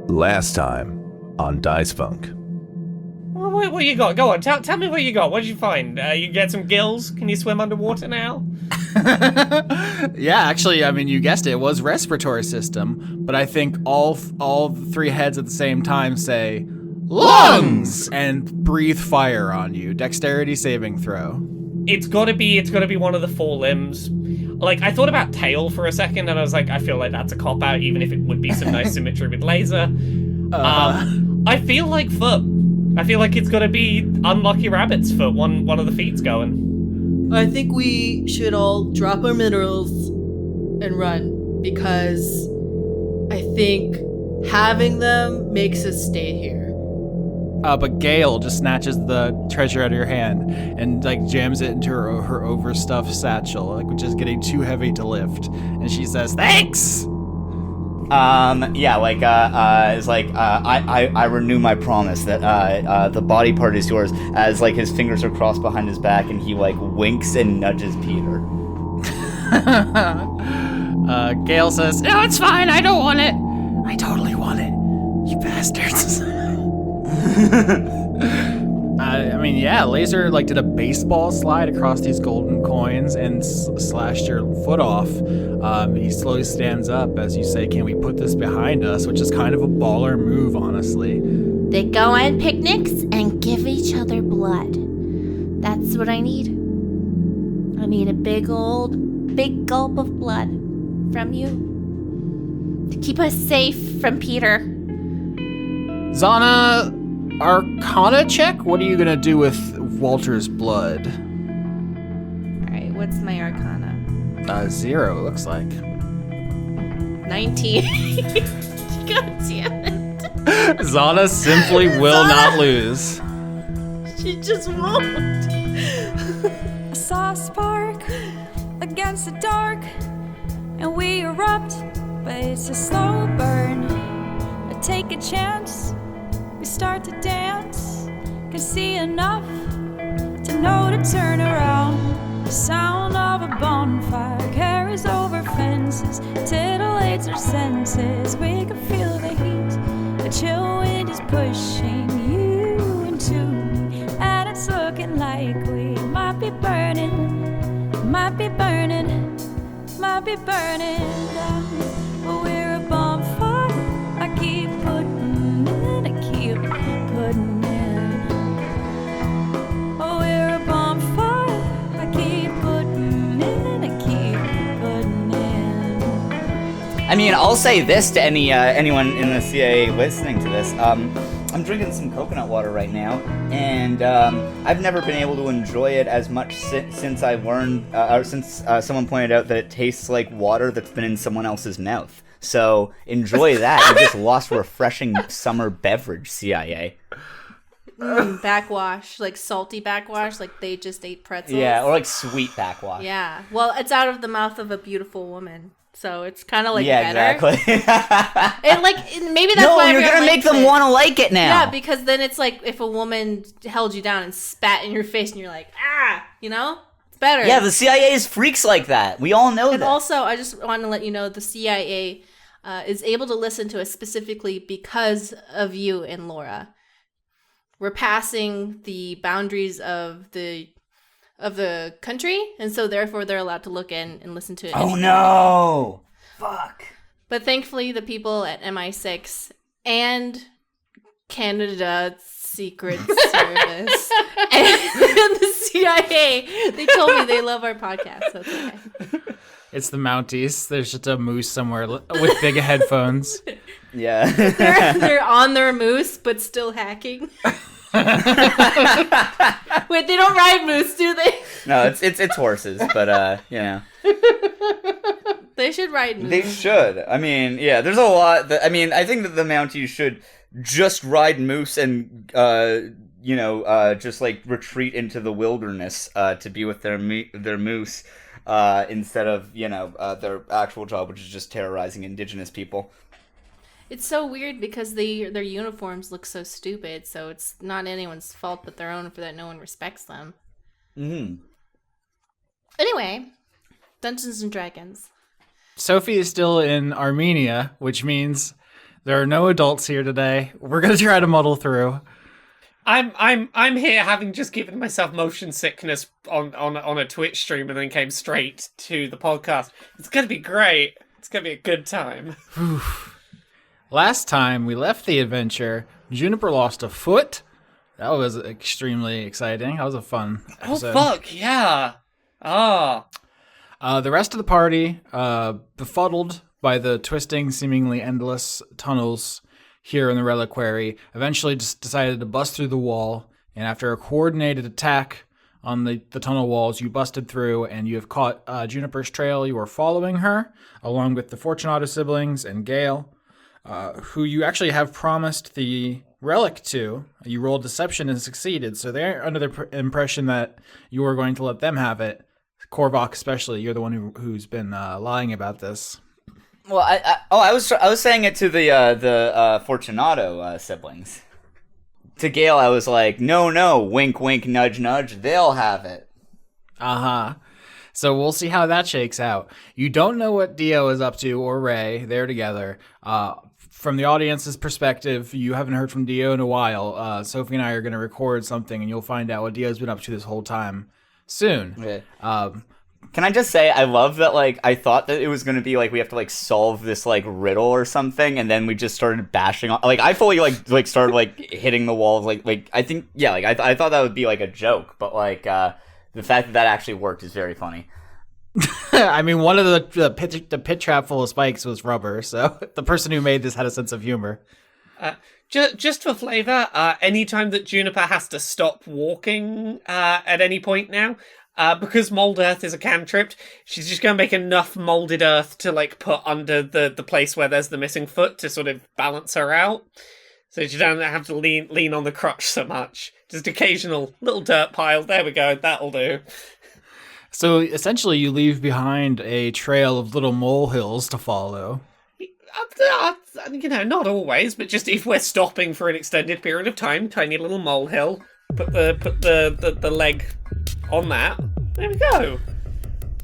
Last time on Dice Funk. What you got? Go on, tell me what you got. What did you find? You get some gills? Can you swim underwater now? Yeah, actually, I mean, you guessed it was respiratory system, but I think all three heads at the same time say lungs and breathe fire on you. Dexterity saving throw. It's gotta be one of the four limbs. Like, I thought about tail for a second, and I was like, I feel like that's a cop-out, even if it would be some nice symmetry with laser. I feel like foot. I feel like it's gotta be Unlucky Rabbit's foot. One of the feet's going. I think we should all drop our minerals and run, because I think having them makes us stay here. But Gale just snatches the treasure out of your hand and jams it into her overstuffed satchel, which is getting too heavy to lift. And she says, "Thanks." I renew my promise that the body part is yours, as his fingers are crossed behind his back and he winks and nudges Peter. Gale says, "No, it's fine. I don't want it. I totally want it. You bastards." Laser did a baseball slide across these golden coins and slashed your foot off. He slowly stands up as you say, "Can we put this behind us?" Which is kind of a baller move, honestly. They go on picnics and give each other blood. That's what I need. I need a big gulp of blood from you to keep us safe from Peter. Zana, Arcana check? What are you gonna do with Walter's blood? Alright, what's my Arcana? 0, it looks like. 19. God damn it. Zana simply will not lose. She just won't. I saw a spark against the dark, and we erupt, but it's a slow burn. I take a chance, we start to dance, can see enough to know to turn around. The sound of a bonfire carries over fences, titillates our senses. We can feel the heat, a chill wind is pushing you into me, and it's looking like we might be burning down. But we're a bonfire, I keep putting in. Oh, we're a bonfire, I keep putting in. I mean, I'll say this to anyone in the CIA listening to this. I'm drinking some coconut water right now, and I've never been able to enjoy it as much since I learned, since someone pointed out that it tastes like water that's been in someone else's mouth. So enjoy that. You just lost a refreshing summer beverage, CIA. Backwash, salty backwash, they just ate pretzels. Yeah, or sweet backwash. Yeah, well, it's out of the mouth of a beautiful woman, so it's kind of better. Exactly. And maybe that's why you're gonna make them want to like it now. Yeah, because then it's if a woman held you down and spat in your face, and you're like, it's better. Yeah, the CIA is freaks like that. We all know that. And also, I just want to let you know the CIA is able to listen to us specifically because of you and Laura. We're passing the boundaries of the country, and so therefore they're allowed to look in and listen to it. Oh no! Fuck. But thankfully, the people at MI6 and Canada Secret Service and the CIA, they told me they love our podcast, so it's okay. It's the Mounties. There's just a moose somewhere with big headphones. Yeah. They're on their moose, but still hacking. Wait, they don't ride moose, do they? No, it's horses, but They should ride moose. They should. I mean, yeah, there's a lot I think that the Mounties should just ride moose and just retreat into the wilderness to be with their moose instead of their actual job, which is just terrorizing indigenous people. It's so weird because their uniforms look so stupid, so it's not anyone's fault but their own for that no one respects them. Mm-hmm. Anyway, Dungeons and Dragons. Sophie is still in Armenia, which means There are no adults here today. We're gonna try to muddle through. I'm here having just given myself motion sickness on a Twitch stream and then came straight to the podcast. It's gonna be great. It's gonna be a good time. Last time we left the adventure, Juniper lost a foot. That was extremely exciting. That was a fun episode. Oh fuck yeah! The rest of the party, befuddled by the twisting, seemingly endless tunnels here in the reliquary, eventually just decided to bust through the wall, and after a coordinated attack on the tunnel walls, you busted through, and you have caught Juniper's trail. You are following her, along with the Fortunato siblings and Gale, who you actually have promised the relic to. You rolled deception and succeeded, so they're under the impression that you are going to let them have it. Korvok especially, you're the one who's been lying about this. Well, I was saying it to the Fortunato siblings. To Gale, I was like, no, wink, wink, nudge, nudge, they'll have it. Uh-huh. So we'll see how that shakes out. You don't know what Dio is up to, or Ray. They're together. From the audience's perspective, you haven't heard from Dio in a while. Sophie and I are going to record something, and you'll find out what Dio's been up to this whole time soon. Okay. Can I just say, I love that, like, I thought that it was going to be, like, we have to, like, solve this, like, riddle or something, and then we just started bashing on, like, I fully, like started, like, hitting the walls, like, I think, yeah, like, I thought that would be, like, a joke, but, like, the fact that actually worked is very funny. I mean, one of the pit trap full of spikes was rubber, so the person who made this had a sense of humor. Just for flavor, anytime that Juniper has to stop walking at any point now, because mold earth is a cantrip, she's just going to make enough molded earth to like put under the place where there's the missing foot to sort of balance her out. So she don't have to lean on the crutch so much. Just occasional little dirt pile. There we go. That'll do. So essentially you leave behind a trail of little molehills to follow. You know, not always, but just if we're stopping for an extended period of time, tiny little molehill, put the leg on that. There we go.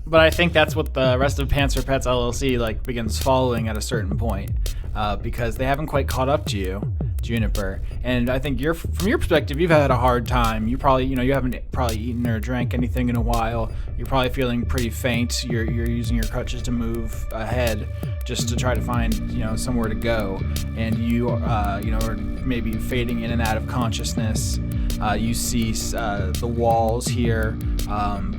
But I think that's what the rest of Pants for Pets LLC like begins following at a certain point, because they haven't quite caught up to you, Juniper. And I think from your perspective, you've had a hard time. You probably, you haven't probably eaten or drank anything in a while. You're probably feeling pretty faint. You're using your crutches to move ahead, just to try to find, somewhere to go. And you, are maybe fading in and out of consciousness. You see the walls here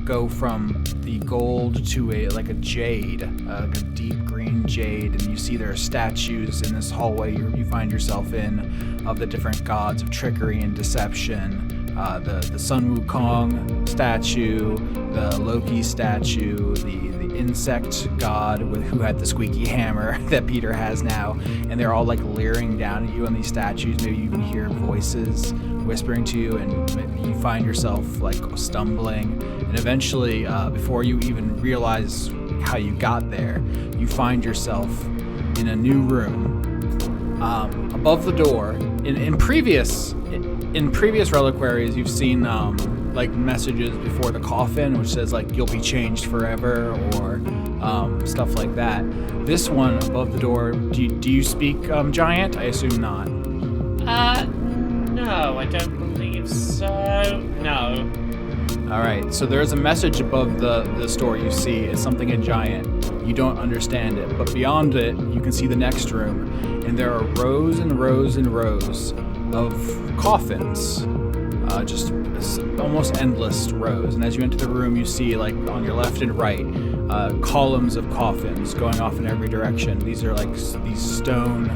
go from the gold to a jade, a deep green jade, and you see there are statues in this hallway you find yourself in of the different gods of trickery and deception. The Sun Wukong statue, the Loki statue, the insect god who had the squeaky hammer that Peter has now, and they're all like leering down at you on these statues. Maybe you can hear voices whispering to you, and you find yourself like stumbling, and eventually before you even realize how you got there, you find yourself in a new room above the door. In previous reliquaries, you've seen like messages before the coffin, which says like you'll be changed forever, or stuff like that. This one above the door, do you speak giant? I assume not. No, I don't believe so. No. All right, so there's a message above the door you see. It's something in giant. You don't understand it, but beyond it, you can see the next room, and there are rows and rows and rows of coffins, just almost endless rows. And as you enter the room, you see, like on your left and right, columns of coffins going off in every direction. These are like these stone,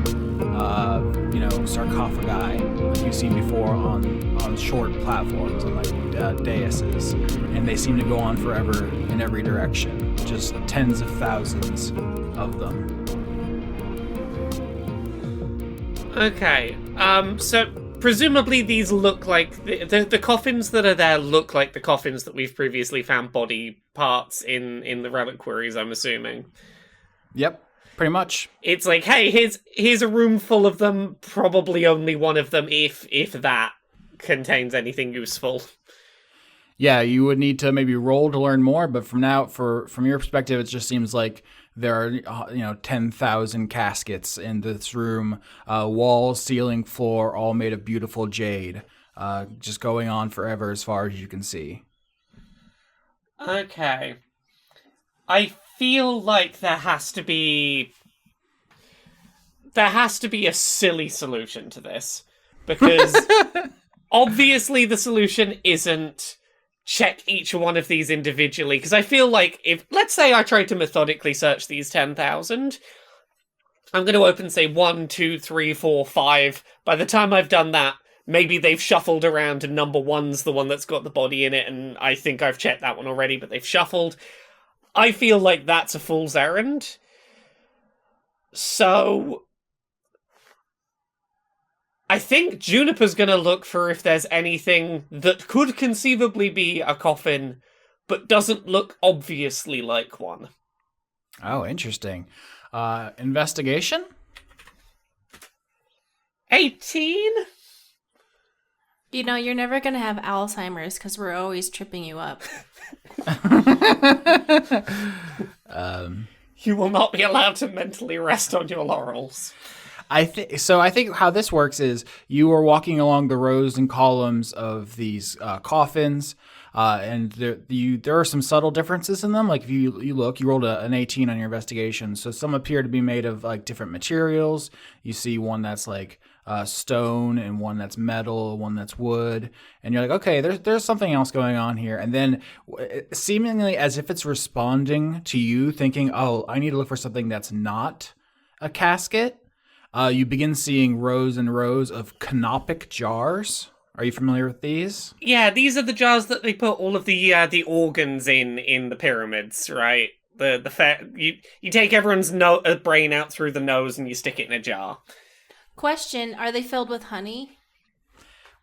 sarcophagi like you've seen before on short platforms and like daises, and they seem to go on forever in every direction. Just tens of thousands of them. Okay. So presumably these look like the coffins that are there look like the coffins that we've previously found body parts in the reliquaries, I'm assuming. Yep, pretty much. It's like, hey, here's a room full of them, probably only one of them, if that contains anything useful. Yeah, you would need to maybe roll to learn more, but from your perspective, it just seems like there are 10,000 caskets in this room, walls, ceiling, floor, all made of beautiful jade, just going on forever as far as you can see. Okay. I feel like there has to be a silly solution to this, because obviously the solution isn't check each one of these individually, because I feel like if, let's say I tried to methodically search these 10,000, I'm going to open, say, 1, 2, 3, 4, 5. By the time I've done that, maybe they've shuffled around and number 1's the one that's got the body in it, and I think I've checked that one already, but they've shuffled. I feel like that's a fool's errand. So I think Juniper's going to look for if there's anything that could conceivably be a coffin, but doesn't look obviously like one. Oh, interesting. Investigation? 18? You're never going to have Alzheimer's because we're always tripping you up. You will not be allowed to mentally rest on your laurels. I think how this works is you are walking along the rows and columns of these coffins, and there are some subtle differences in them. Like if you look, you rolled an 18 on your investigation, so some appear to be made of like different materials. You see one that's like stone, and one that's metal, one that's wood, and you're like, okay, there's something else going on here. And then seemingly as if it's responding to you, thinking, oh, I need to look for something that's not a casket. You begin seeing rows and rows of canopic jars. Are you familiar with these? Yeah, these are the jars that they put all of the organs in the pyramids, right? You take everyone's brain out through the nose and you stick it in a jar. Question, are they filled with honey?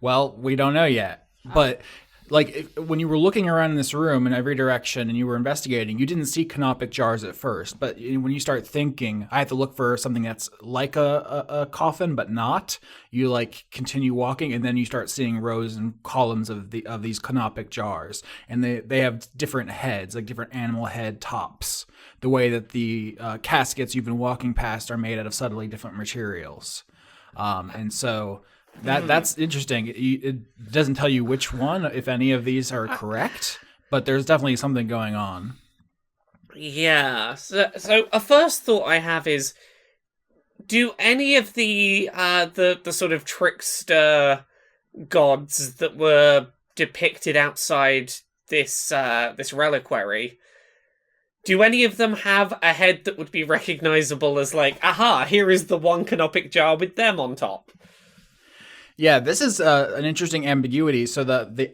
Well, we don't know yet. But like when you were looking around in this room in every direction and you were investigating, you didn't see canopic jars at first. But when you start thinking, I have to look for something that's like a coffin, but not, you like continue walking, and then you start seeing rows and columns of these canopic jars. And they have different heads, like different animal head tops. The way that the caskets you've been walking past are made out of subtly different materials. And so that's interesting. It doesn't tell you which one, if any of these are correct, but there's definitely something going on. Yeah. So a first thought I have is, do any of the sort of trickster gods that were depicted outside this reliquary, do any of them have a head that would be recognizable as like, aha, here is the one canopic jar with them on top? Yeah, this is an interesting ambiguity. So the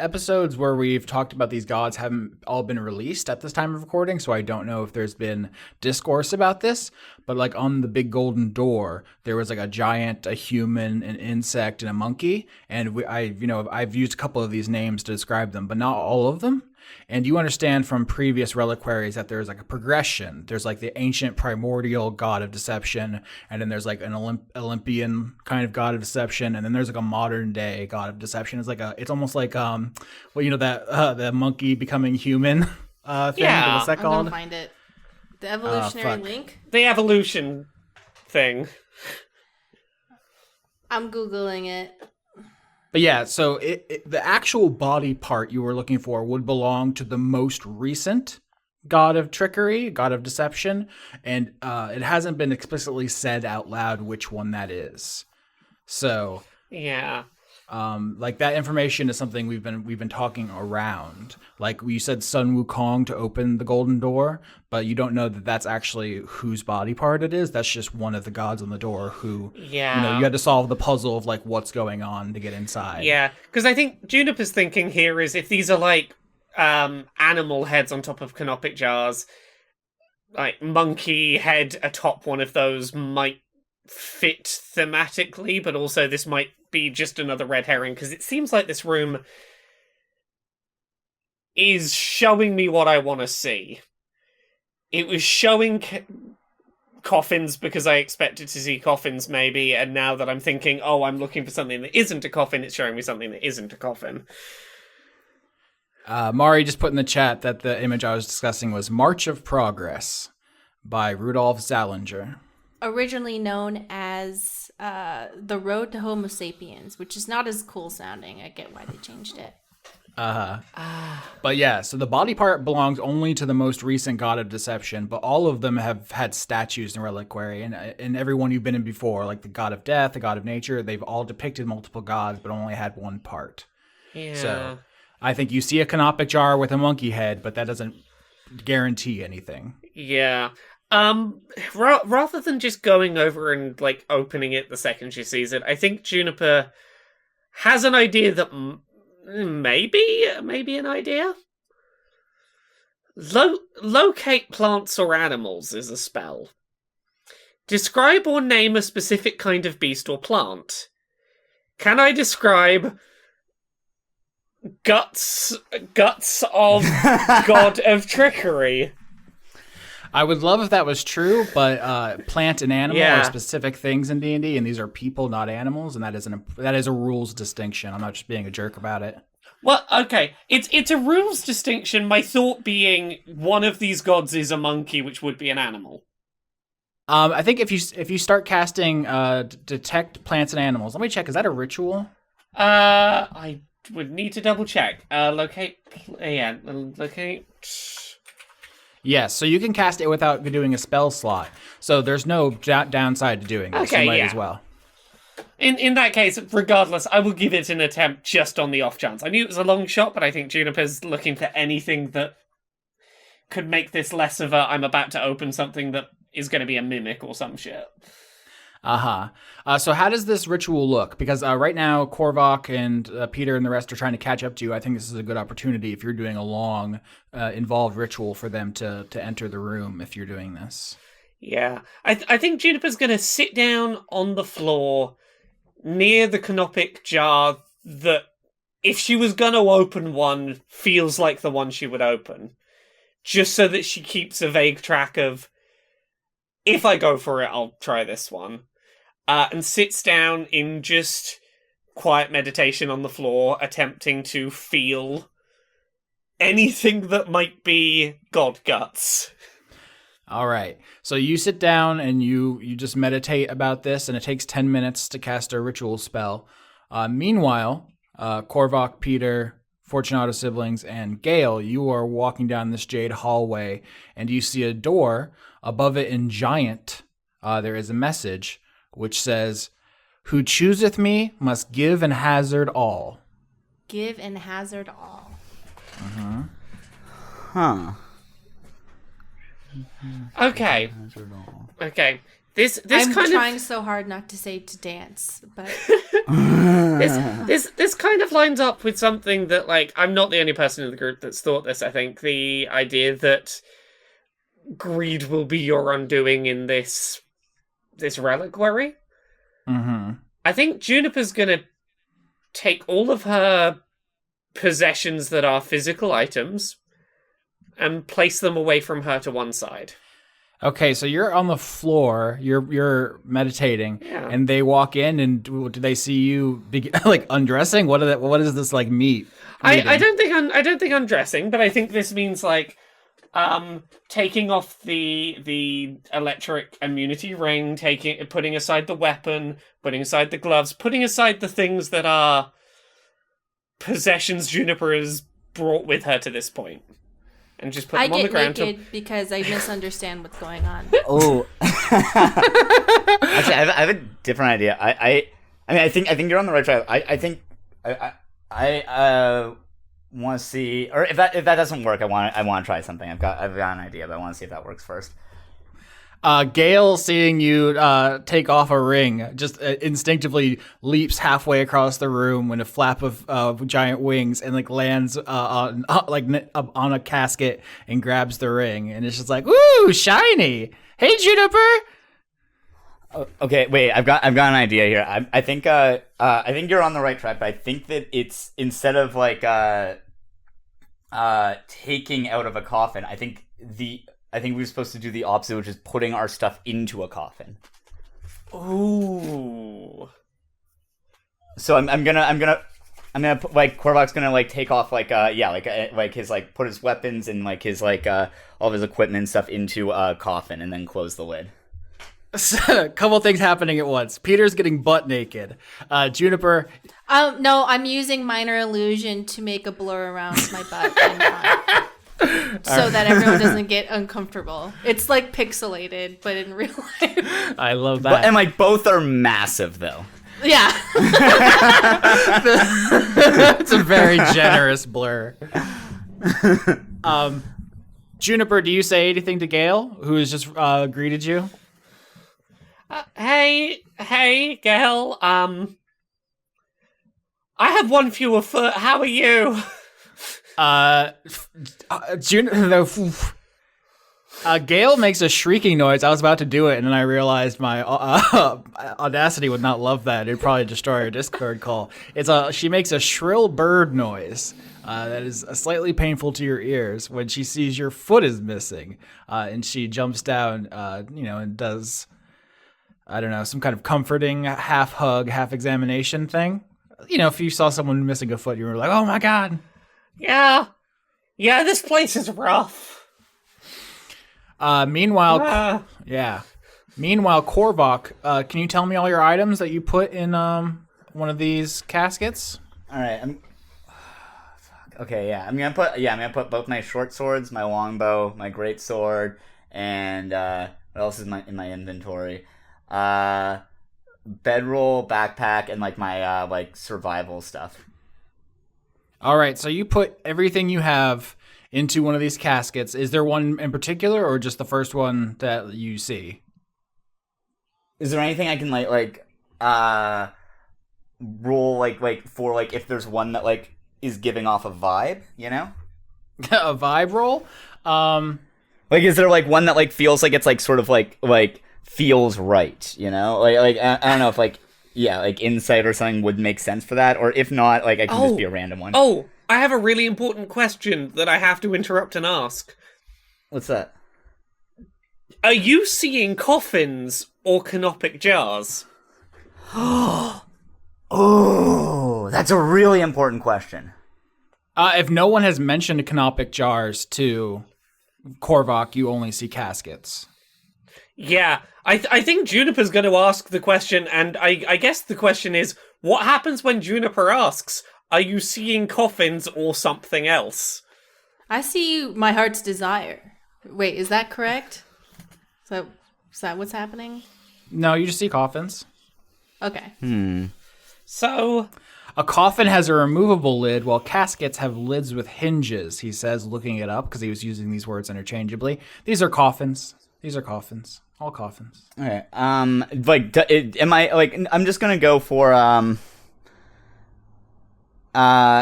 episodes where we've talked about these gods haven't all been released at this time of recording, so I don't know if there's been discourse about this. But like on the big golden door, there was like a giant, a human, an insect, and a monkey. And I've used a couple of these names to describe them, but not all of them. And you understand from previous reliquaries that there's like a progression. There's like the ancient primordial god of deception, and then there's like an Olympian kind of god of deception, and then there's like a modern day god of deception. It's almost like the monkey becoming human thing. Yeah, what's that called? I'm gonna find it. The evolutionary link. The evolution thing. I'm Googling it. But yeah, so the actual body part you were looking for would belong to the most recent god of trickery, god of deception, and it hasn't been explicitly said out loud which one that is. So yeah, like that information is something we've been talking around. Like you said, Sun Wukong to open the golden door, but you don't know that that's actually whose body part it is. That's just one of the gods on the door who, you had to solve the puzzle of like what's going on to get inside. Yeah, because I think Juniper's thinking here is if these are like animal heads on top of canopic jars, like monkey head atop one of those might fit thematically, but also this might be just another red herring, because it seems like this room is showing me what I want to see. It was showing coffins because I expected to see coffins maybe, and now that I'm thinking, oh, I'm looking for something that isn't a coffin, it's showing me something that isn't a coffin. Mari just put in the chat that the image I was discussing was March of Progress by Rudolf Zallinger. Originally known as The Road to Homo Sapiens, which is not as cool sounding. I get why they changed it. But yeah, so the body part belongs only to the most recent god of deception, but all of them have had statues in reliquary, and everyone you've been in before, like the god of death, the god of nature, they've all depicted multiple gods, but only had one part. Yeah. So I think you see a canopic jar with a monkey head, but that doesn't guarantee anything. Yeah. Rather than just going over and like opening it the second she sees it, I think Juniper has an idea that maybe an idea. Locate plants or animals is a spell. Describe or name a specific kind of beast or plant. Can I describe guts of god of trickery? I would love if that was true, but plant and animal Yeah. are specific things in D&D, and these are people, not animals, and that is a rules distinction. I'm not just being a jerk about it. Well, okay, it's a rules distinction. My thought being one of these gods is a monkey, which would be an animal. I think if you start casting detect plants and animals, let me check. Is that a ritual? I would need to double check. Locate. Yes, so you can cast it without doing a spell slot. So there's no downside to doing this. Okay, you might yeah. as well. In that case, regardless, I will give it an attempt just on the off chance. I knew it was a long shot, but I think Juniper's looking for anything that could make this less of a I'm about to open something that is going to be a mimic or some shit. So how does this ritual look? Because right now, Korvok and Peter and the rest are trying to catch up to you. I think this is a good opportunity if you're doing a long, involved ritual for them to enter the room if you're doing this. Yeah. I think Juniper's going to sit down on the floor near the canopic jar that, if she was going to open one, feels like the one she would open. Just so that she keeps a vague track of, if I go for it, I'll try this one. And sits down in just quiet meditation on the floor, attempting to feel anything that might be god guts. All right. So you sit down and you just meditate about this, and it takes 10 minutes to cast a ritual spell. Meanwhile, Korvok, Peter, Fortunato siblings, and Gale, you are walking down this jade hallway, and you see a door. Above it in giant, there is a message which says, "Who chooseth me must give and hazard all." Give and hazard all. Huh. Okay. Okay. This I'm kind trying of so hard not to say to dance, but this kind of lines up with something that, like, I'm not the only person in the group that's thought this. I think the idea that greed will be your undoing in this reliquary. I think Juniper's gonna take all of her possessions that are physical items and place them away from her to one side. Okay, so you're on the floor, you're meditating, Yeah. and they walk in, and do they see you like undressing? What is this like meeting? I don't think undressing, but I think this means like taking off the electric immunity ring, putting aside the weapon, putting aside the gloves, putting aside the things that are possessions Juniper has brought with her to this point, and just put I them on the get ground. naked because I misunderstand what's going on. Oh. Actually, I have a different idea. I mean, I think you're on the right track. I think I want to see, or if that doesn't work, I want to try something. I've got an idea, but I want to see if that works first. Gale, seeing you take off a ring, just instinctively leaps halfway across the room when a flap of giant wings and like lands on a casket and grabs the ring, and it's just like, "Ooh, shiny! Hey, Juniper!" Okay, wait. I've got an idea here. I think you're on the right track, but I think that it's, instead of like taking out of a coffin, I think we're supposed to do the opposite, which is putting our stuff into a coffin. Ooh. So I'm gonna I'm gonna put, like Korvok's gonna like take off like his like put his weapons and like his like all of his equipment and stuff into a coffin and then close the lid. A couple things happening at once. Peter's getting butt naked. Juniper. No, I'm using minor illusion to make a blur around my butt in front, so that everyone doesn't get uncomfortable. It's like pixelated, but in real life. I love that. And like both are massive though. Yeah. It's a very generous blur. Juniper, do you say anything to Gale, who has just greeted you? Hey, Gail. I have one fewer foot. How are you? Gale makes a shrieking noise. I was about to do it, and then I realized my Audacity would not love that. It'd probably destroy our Discord call. She makes a shrill bird noise that is slightly painful to your ears when she sees your foot is missing, and she jumps down, and does, I don't know, some kind of comforting half hug, half examination thing. If you saw someone missing a foot, you were like, "Oh my god." Yeah, this place is rough. Meanwhile, Korvok, can you tell me all your items that you put in one of these caskets? All right. Okay, yeah. I'm gonna put both my short swords, my longbow, my great sword, and what else is in my inventory? Bedroll, backpack, and like my like survival stuff. All right, so you put everything you have into one of these caskets. Is there one in particular, or just the first one that you see? Is there anything I can roll like for like if there's one that like is giving off a vibe, A vibe roll? Like is there like one that like feels like it's like sort of like feels right, Like I don't know if like insight or something would make sense for that, or if not, like I can just be a random one. Oh, I have a really important question that I have to interrupt and ask. What's that? Are you seeing coffins or canopic jars? Oh, that's a really important question. If no one has mentioned canopic jars to Korvok, you only see caskets. Yeah, I think Juniper's going to ask the question, and I guess the question is, what happens when Juniper asks, are you seeing coffins or something else? I see my heart's desire. Wait, is that correct? So, is that what's happening? No, you just see coffins. Okay. So, a coffin has a removable lid, while caskets have lids with hinges, he says, looking it up, because he was using these words interchangeably. These are coffins. All coffins. Okay. Am I like? I'm just gonna go for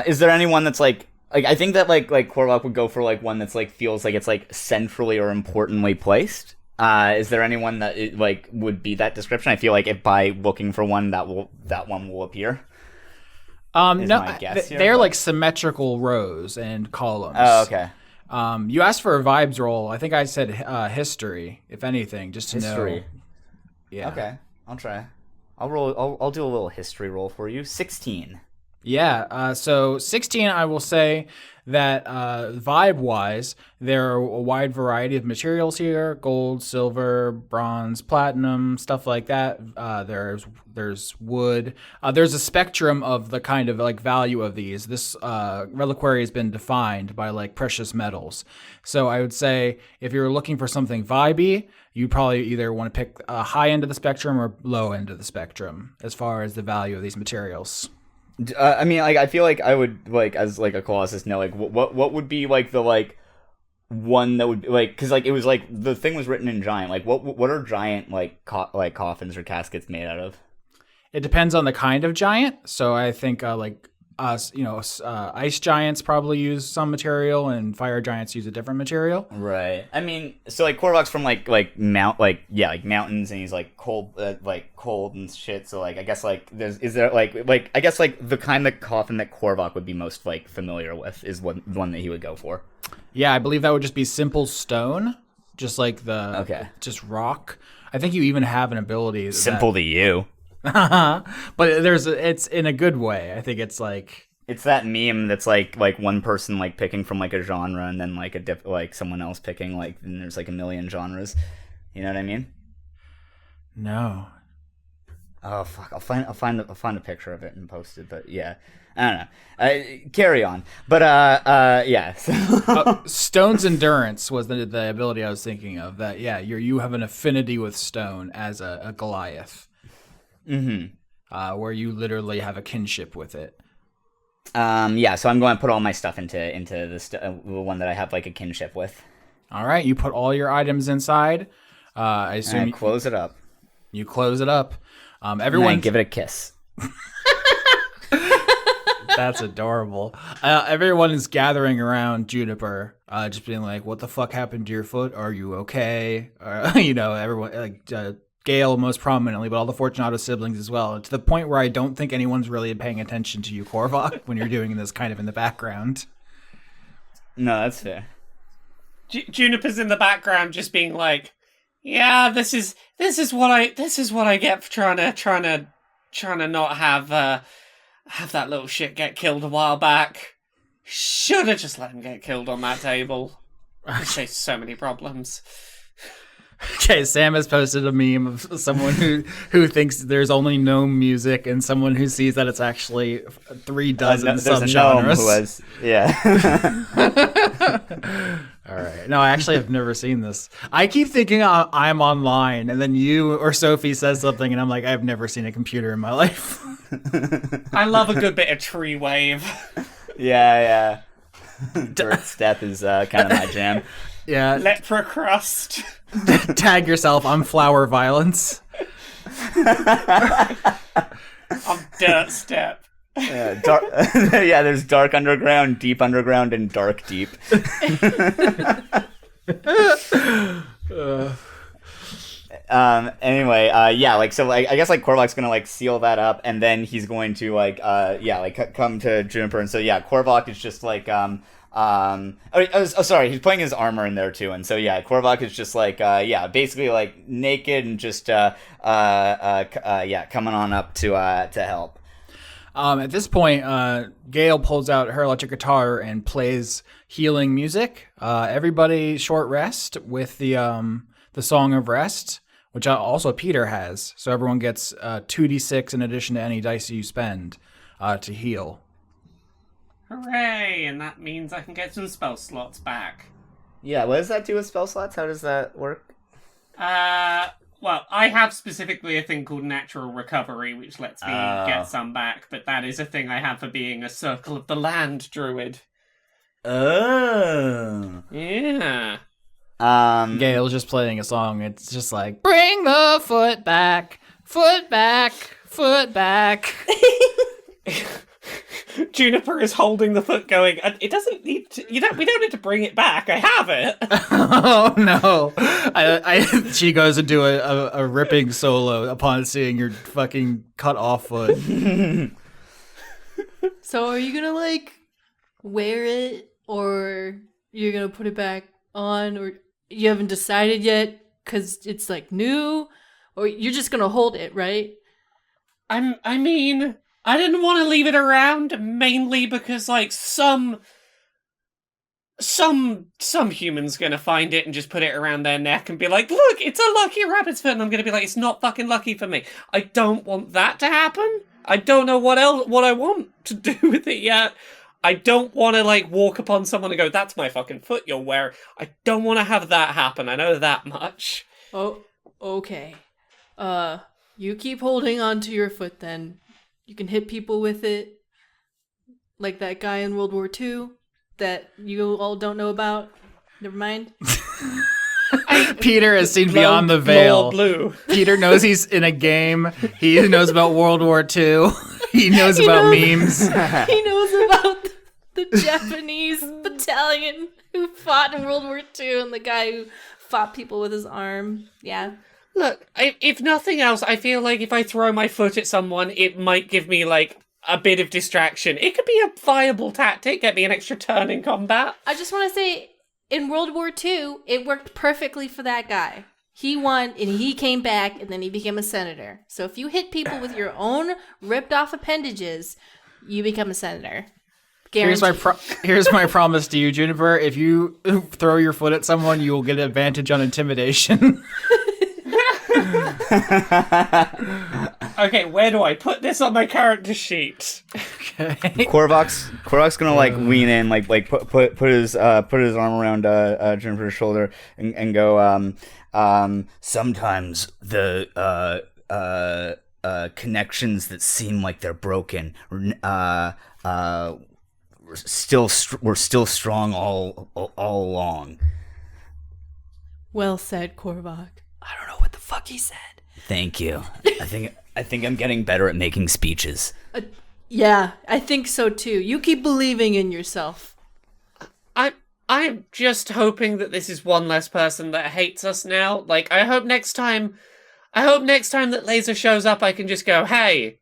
is there anyone that's like I think that like Korvok would go for like one that's like feels like it's like centrally or importantly placed. Is there anyone that would be that description? I feel like if by looking for one that one will appear. No, they're like symmetrical rows and columns. Oh, okay. You asked for a vibes roll. I think I said history, if anything, just to know. Yeah. Okay, I'll try. I'll do a little history roll for you. 16. Yeah. So 16, I will say that vibe-wise, there are a wide variety of materials here: gold, silver, bronze, platinum, stuff like that. There's wood. There's a spectrum of the kind of like value of these. This reliquary has been defined by like precious metals. So I would say if you're looking for something vibey, you probably either want to pick a high end of the spectrum or low end of the spectrum as far as the value of these materials. I mean, like, I feel like I would, like, as, like, a Colossus, know, like, what would be, like, the, like, one that would, like, because, like, it was, like, the thing was written in giant. Like, what are giant, like, coffins or caskets made out of? It depends on the kind of giant. So I think, ice giants probably use some material, and fire giants use a different material. Right. I mean, so like Korvok's from mountains, and he's like cold and shit. So like, I guess like is there I guess like the kind of coffin that Korvok would be most like familiar with is one that he would go for. Yeah, I believe that would just be simple stone, just like just rock. I think you even have an ability. Simple to you. But it's in a good way. I think it's like It's that meme that's like one person like picking from like a genre and then like like someone else picking like and there's like a million genres. You know what I mean? No. Oh fuck! I'll find a picture of it and post it. But yeah, I don't know. Carry on. But yeah. Stone's endurance was the ability I was thinking of. That you have an affinity with stone as a Goliath. Mm-hmm. Where you literally have a kinship with it. Yeah. So I'm going to put all my stuff into the one that I have like a kinship with. All right. You put all your items inside. I assume and close it up. You close it up. Everyone give it a kiss. That's adorable. Everyone is gathering around Juniper, just being like, "What the fuck happened to your foot? Are you okay?" Everyone, like Gale most prominently, but all the Fortunato siblings as well. To the point where I don't think anyone's really paying attention to you, Korvok, when you're doing this kind of in the background. No, that's fair. Juniper's in the background, just being like, "Yeah, this is what I get for trying to not have that little shit get killed a while back. Should have just let him get killed on that table. It saves so many problems." Okay, Sam has posted a meme of someone who thinks there's only gnome music and someone who sees that it's actually 36 subgenres. Who has, yeah. All right. No, I actually have never seen this. I keep thinking I'm online, and then you or Sophie says something, and I'm like, I've never seen a computer in my life. I love a good bit of tree wave. Yeah. Dirt step is kind of my jam. Yeah. Lepra crust. Tag yourself. I'm flower violence. I'm dirt step. Yeah, there's dark underground, deep underground, and dark deep. Anyway, I guess like Korvok's gonna like seal that up, and then he's going to come to Juniper, and so Korvok is just like sorry, he's putting his armor in there too, and so Korvok is just like basically like naked and just coming on up to help. At this point, Gale pulls out her electric guitar and plays healing music. Everybody short rest with the Song of Rest, which also Peter has. So everyone gets 2d6 in addition to any dice you spend to heal. Hooray! And that means I can get some spell slots back. Yeah, what does that do with spell slots? How does that work? Well, I have specifically a thing called Natural Recovery, which lets me get some back, but that is a thing I have for being a Circle of the Land druid. Oh. Yeah. Gale's just playing a song. It's just like, bring the foot back, foot back, foot back. Juniper is holding the foot going, it doesn't need to, we don't need to bring it back, I have it. Oh no. She goes into a ripping solo upon seeing your fucking cut off foot. So are you gonna like wear it, or you're gonna put it back on, or you haven't decided yet because it's like new, or you're just gonna hold it, right? I mean, I didn't want to leave it around, mainly because, like, some human's gonna find it and just put it around their neck and be like, look, it's a lucky rabbit's foot, and I'm gonna be like, it's not fucking lucky for me. I don't want that to happen. I don't know what I want to do with it yet. I don't want to, like, walk upon someone and go, that's my fucking foot you'll wear. I don't want to have that happen. I know that much. Oh, okay. You keep holding on to your foot then. You can hit people with it, like that guy in World War II that you all don't know about. Never mind. Peter has seen beyond the veil. Blue. Peter knows he's in a game. He knows about World War II. He knows about memes. He knows about the Japanese battalion who fought in World War II and the guy who fought people with his arm. Yeah. Look, if nothing else, I feel like if I throw my foot at someone, it might give me, like, a bit of distraction. It could be a viable tactic, get me an extra turn in combat. I just want to say, in World War II, it worked perfectly for that guy. He won, and he came back, and then he became a senator. So if you hit people with your own ripped-off appendages, you become a senator. Here's my promise to you, Juniper. If you throw your foot at someone, you will get an advantage on intimidation. Okay, where do I put this on my character sheet? Okay. Korvok's gonna like lean in, like put his arm around Juniper's shoulder and go. Sometimes the connections that seem like they're broken, we're still strong all along. Well said, Korvok. I don't know what the fuck he said. Thank you. I think I'm getting better at making speeches. Yeah, I think so too. You keep believing in yourself. I'm just hoping that this is one less person that hates us now. Like, I hope next time that Laser shows up, I can just go, hey,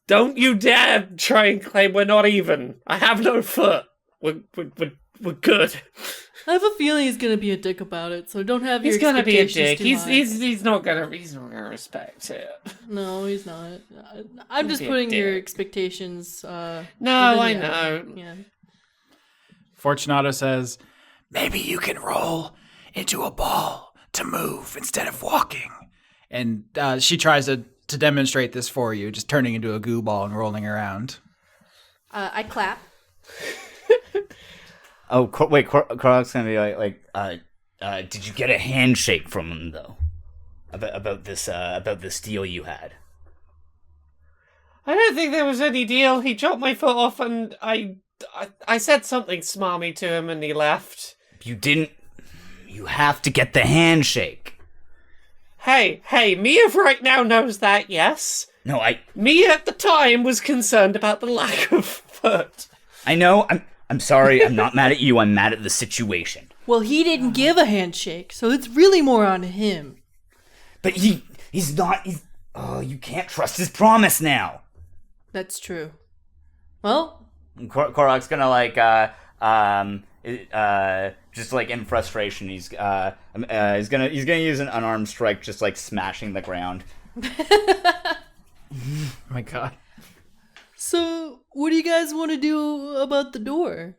don't you dare try and claim we're not even. I have no foot. We're good. I have a feeling he's gonna be a dick about it, so don't have your He's gonna be a dick. expectations too high. He's not gonna respect it. No, he's not. I'm just be a putting your dick. expectations. No, within I the- know. Yeah. Fortunato says, maybe you can roll into a ball to move instead of walking. And she tries to demonstrate this for you, just turning into a goo ball and rolling around. I clap. Oh, wait, Korvok's gonna be like, did you get a handshake from him though? About this deal you had? I don't think there was any deal. He chopped my foot off, and I said something smarmy to him, and he left. You didn't. You have to get the handshake. Hey, Mia right now knows that, yes? No, Mia at the time was concerned about the lack of foot. I know. I'm sorry. I'm not mad at you. I'm mad at the situation. Well, he didn't give a handshake, so it's really more on him. But he's not. You can't trust his promise now. That's true. Well, Korok's gonna just like in frustration, he's gonna use an unarmed strike, just like smashing the ground. Oh my god. so what do you guys want to do about the door?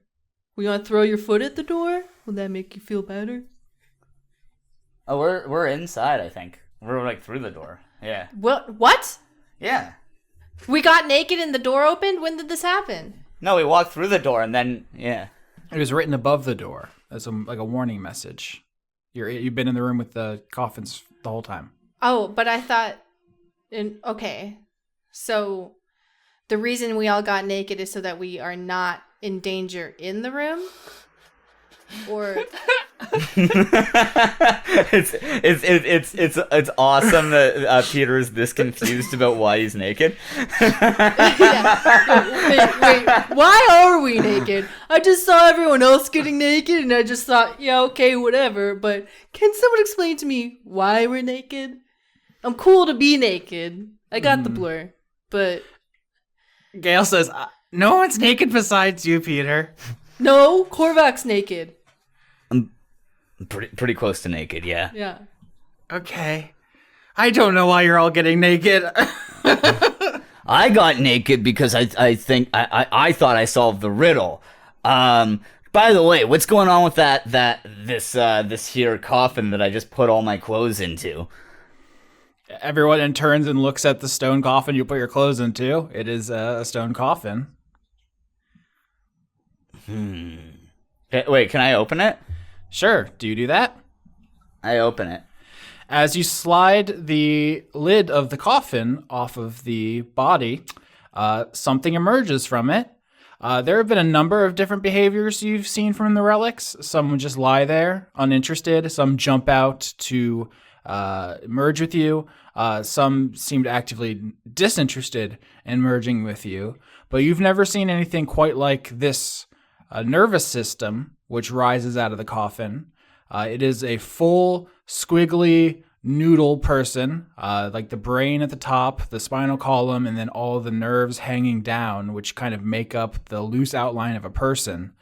We want to throw your foot at the door? Will that make you feel better? Oh, we're inside. I think we're like through the door. Yeah. What? Yeah. We got naked and the door opened? When did this happen? No, we walked through the door and then yeah. It was written above the door as like a warning message. You've been in the room with the coffins the whole time. Oh, but I thought... Okay. So the reason we all got naked is so that we are not in danger in the room? Or... it's awesome that Peter is this confused about why he's naked. Wait, why are we naked? I just saw everyone else getting naked and I just thought, yeah, okay, whatever, but can someone explain to me why we're naked? I'm cool to be naked. I got the blur, but... Gail says, no one's naked besides you, Peter. No, Korvok's naked. Pretty close to naked, yeah. Yeah. Okay. I don't know why you're all getting naked. I got naked because I think I thought I solved the riddle. By the way, what's going on with this here coffin that I just put all my clothes into? Everyone then turns and looks at the stone coffin you put your clothes into. It is a stone coffin. Wait, can I open it? Sure. Do you do that? I open it. As you slide the lid of the coffin off of the body, something emerges from it. There have been a number of different behaviors you've seen from the relics. Some would just lie there, uninterested. Some jump out to merge with you. Some seemed actively disinterested in merging with you. But you've never seen anything quite like this nervous system, which rises out of the coffin. It is a full, squiggly noodle person, like the brain at the top, the spinal column, and then all the nerves hanging down, which kind of make up the loose outline of a person.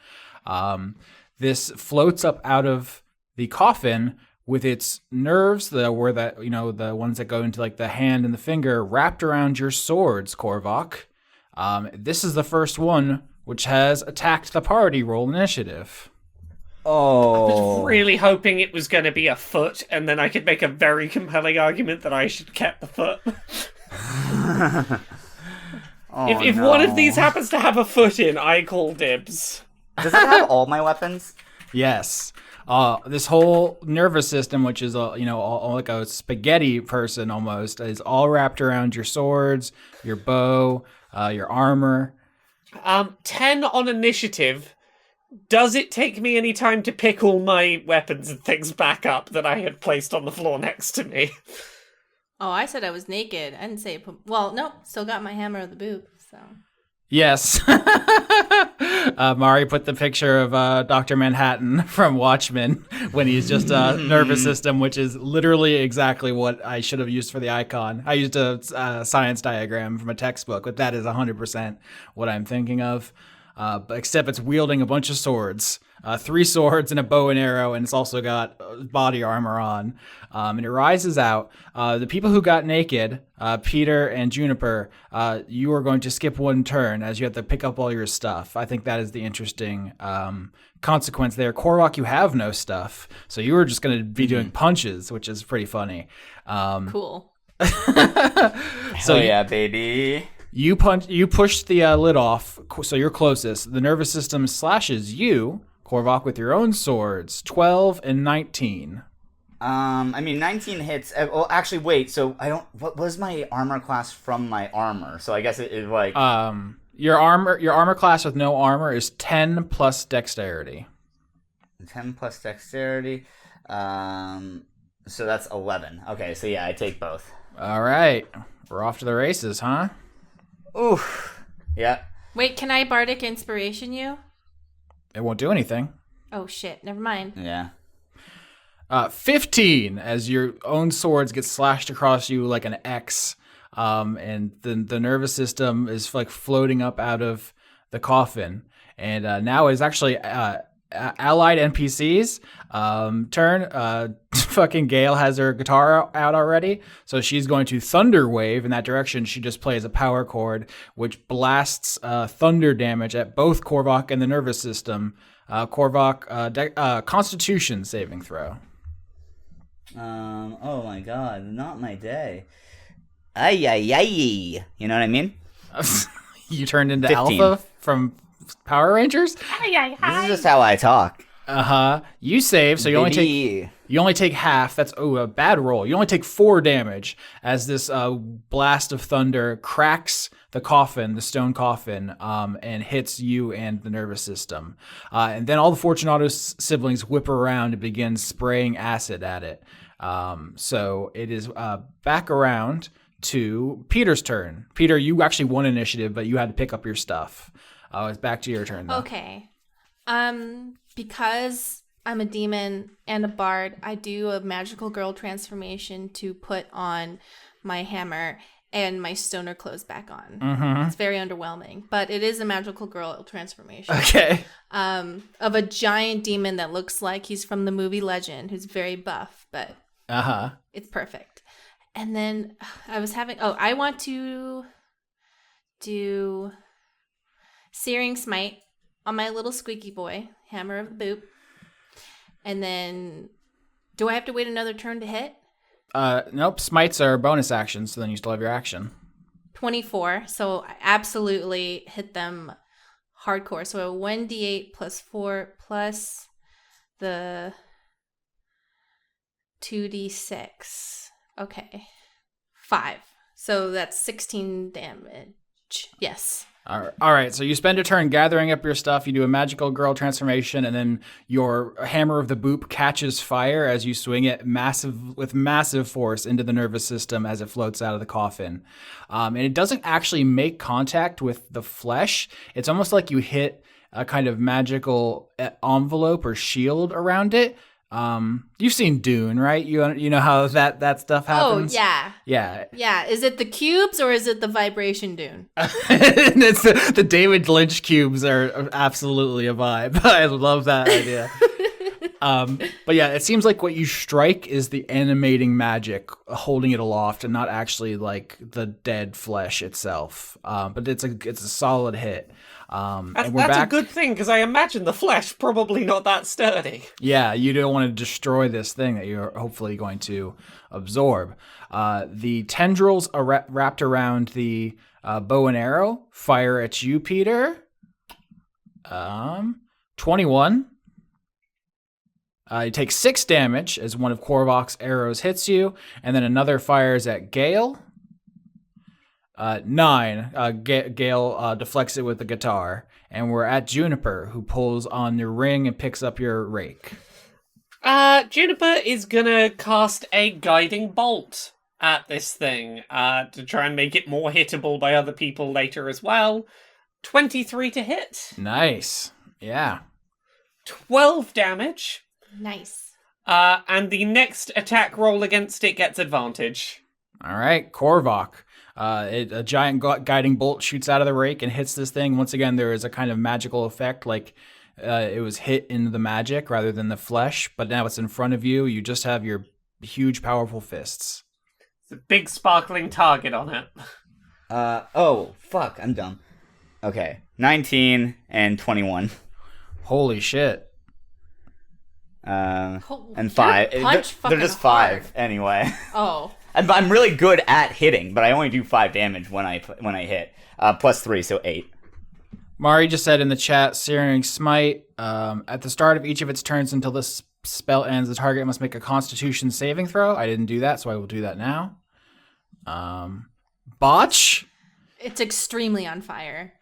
This floats up out of the coffin with its nerves, the ones that go into like the hand and the finger, wrapped around your swords, Korvok. This is the first one which has attacked the party. Roll initiative. Oh. I was really hoping it was going to be a foot, and then I could make a very compelling argument that I should keep the foot. If one of these happens to have a foot in, I call dibs. Does it have all my weapons? Yes. This whole nervous system, which is all like a spaghetti person almost, is all wrapped around your swords, your bow, your armor. 10 on initiative. Does it take me any time to pick all my weapons and things back up that I had placed on the floor next to me? Oh, I said I was naked. I didn't say... Well, nope. Still got my hammer of the boot, so... Yes. Mari put the picture of Dr. Manhattan from Watchmen when he's just a nervous system, which is literally exactly what I should have used for the icon. I used a science diagram from a textbook, but that is 100% what I'm thinking of. Except it's wielding a bunch of swords. 3 swords and a bow and arrow, and it's also got body armor on. And it rises out. The people who got naked, Peter and Juniper, you are going to skip one turn as you have to pick up all your stuff. I think that is the interesting consequence there. Korvok, you have no stuff, so you were just going to be doing punches, which is pretty funny. Cool. So yeah, baby. You push the lid off, so you're closest. The nervous system slashes you, Korvok, with your own swords, 12 and 19. 19 hits. Well, actually, wait. So I don't. What was my armor class from my armor? So I guess it is like. Your armor class with no armor is 10 plus dexterity. 10 plus dexterity. So that's 11. Okay, so yeah, I take both. All right, we're off to the races, huh? Oof. Yeah. Wait, can I bardic inspiration you? It won't do anything. Oh shit, never mind. Yeah. 15 as your own swords get slashed across you like an X, and the nervous system is like floating up out of the coffin, and now is actually allied NPCs turn. Fucking Gale has her guitar out already, so she's going to thunder wave in that direction. She just plays a power chord which blasts thunder damage at both Korvok and the nervous system. Korvok, Constitution saving throw. Oh my god, not my day. Ay ay ay. You know what I mean? You turned into 15. Alpha from Power Rangers? This is just how I talk. You save, so you only take half. That's a bad roll. You only take 4 damage as this blast of thunder cracks the coffin, the stone coffin, and hits you and the nervous system. And then all the Fortunato's siblings whip around and begin spraying acid at it. So it is back around to Peter's turn. Peter, you actually won initiative, but you had to pick up your stuff. It's back to your turn, though. Okay. Because I'm a demon and a bard, I do a magical girl transformation to put on my hammer and my stoner clothes back on. Mm-hmm. It's very underwhelming, but it is a magical girl transformation. Okay. Of a giant demon that looks like he's from the movie Legend, who's very buff, but it's perfect. And then I want to do Searing Smite on my little squeaky boy, Hammer of the Boot. And then, do I have to wait another turn to hit? Nope. Smites are bonus actions, so then you still have your action. 24, so I absolutely hit them hardcore. So a 1d8 plus 4 plus the 2d6. Okay. 5. So that's 16 damage. Yes. All right, so you spend a turn gathering up your stuff, you do a magical girl transformation, and then your hammer of the boop catches fire as you swing it with massive force into the nervous system as it floats out of the coffin. And it doesn't actually make contact with the flesh. It's almost like you hit a kind of magical envelope or shield around it. You've seen Dune, right? You know how that stuff happens? Oh, yeah. Yeah. Yeah. Is it the cubes or is it the vibration dune? It's the David Lynch cubes are absolutely a vibe. I love that idea. But yeah, it seems like what you strike is the animating magic holding it aloft and not actually like the dead flesh itself. But it's a solid hit. And we're That's back. a good thing, because I imagine the flesh probably not that sturdy. Yeah, you don't want to destroy this thing that you're hopefully going to absorb. The tendrils are wrapped around the bow and arrow. Fire at you, Peter. 21. You take 6 damage as one of Korvok's arrows hits you, and then another fires at Gale. 9. Gale deflects it with the guitar, and we're at Juniper, who pulls on your ring and picks up your rake. Juniper is gonna cast a guiding bolt at this thing to try and make it more hittable by other people later as well. 23 to hit. Nice. Yeah. 12 damage. Nice. And the next attack roll against it gets advantage. All right, Korvok. A giant guiding bolt shoots out of the rake and hits this thing. Once again, there is a kind of magical effect, like it was hit in the magic rather than the flesh, but now it's in front of you. You just have your huge, powerful fists. It's a big sparkling target on it. Oh, fuck, I'm dumb. Okay, 19 and 21. Holy shit. And You're 5. punch They're fucking just hard. 5 anyway. Oh. I'm really good at hitting, but I only do 5 damage when I hit. Plus 3, so 8. Mari just said in the chat, Searing Smite. At the start of each of its turns until this spell ends, the target must make a Constitution saving throw. I didn't do that, so I will do that now. Botch. It's extremely on fire.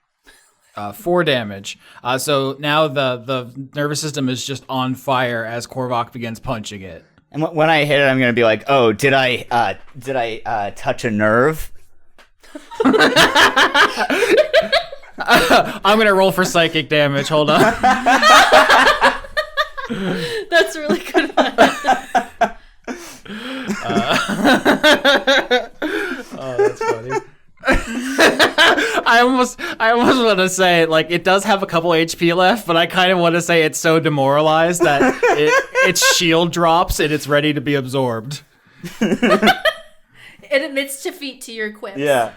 4 damage. So now the nervous system is just on fire as Korvok begins punching it. And when I hit it, I'm gonna be like, "Oh, did I touch a nerve?" I'm gonna roll for psychic damage. Hold on. That's really good. Oh, that's funny. I almost want to say, like, it does have a couple HP left, but I kind of want to say it's so demoralized that its shield drops and it's ready to be absorbed. It admits defeat to your quips. Yeah.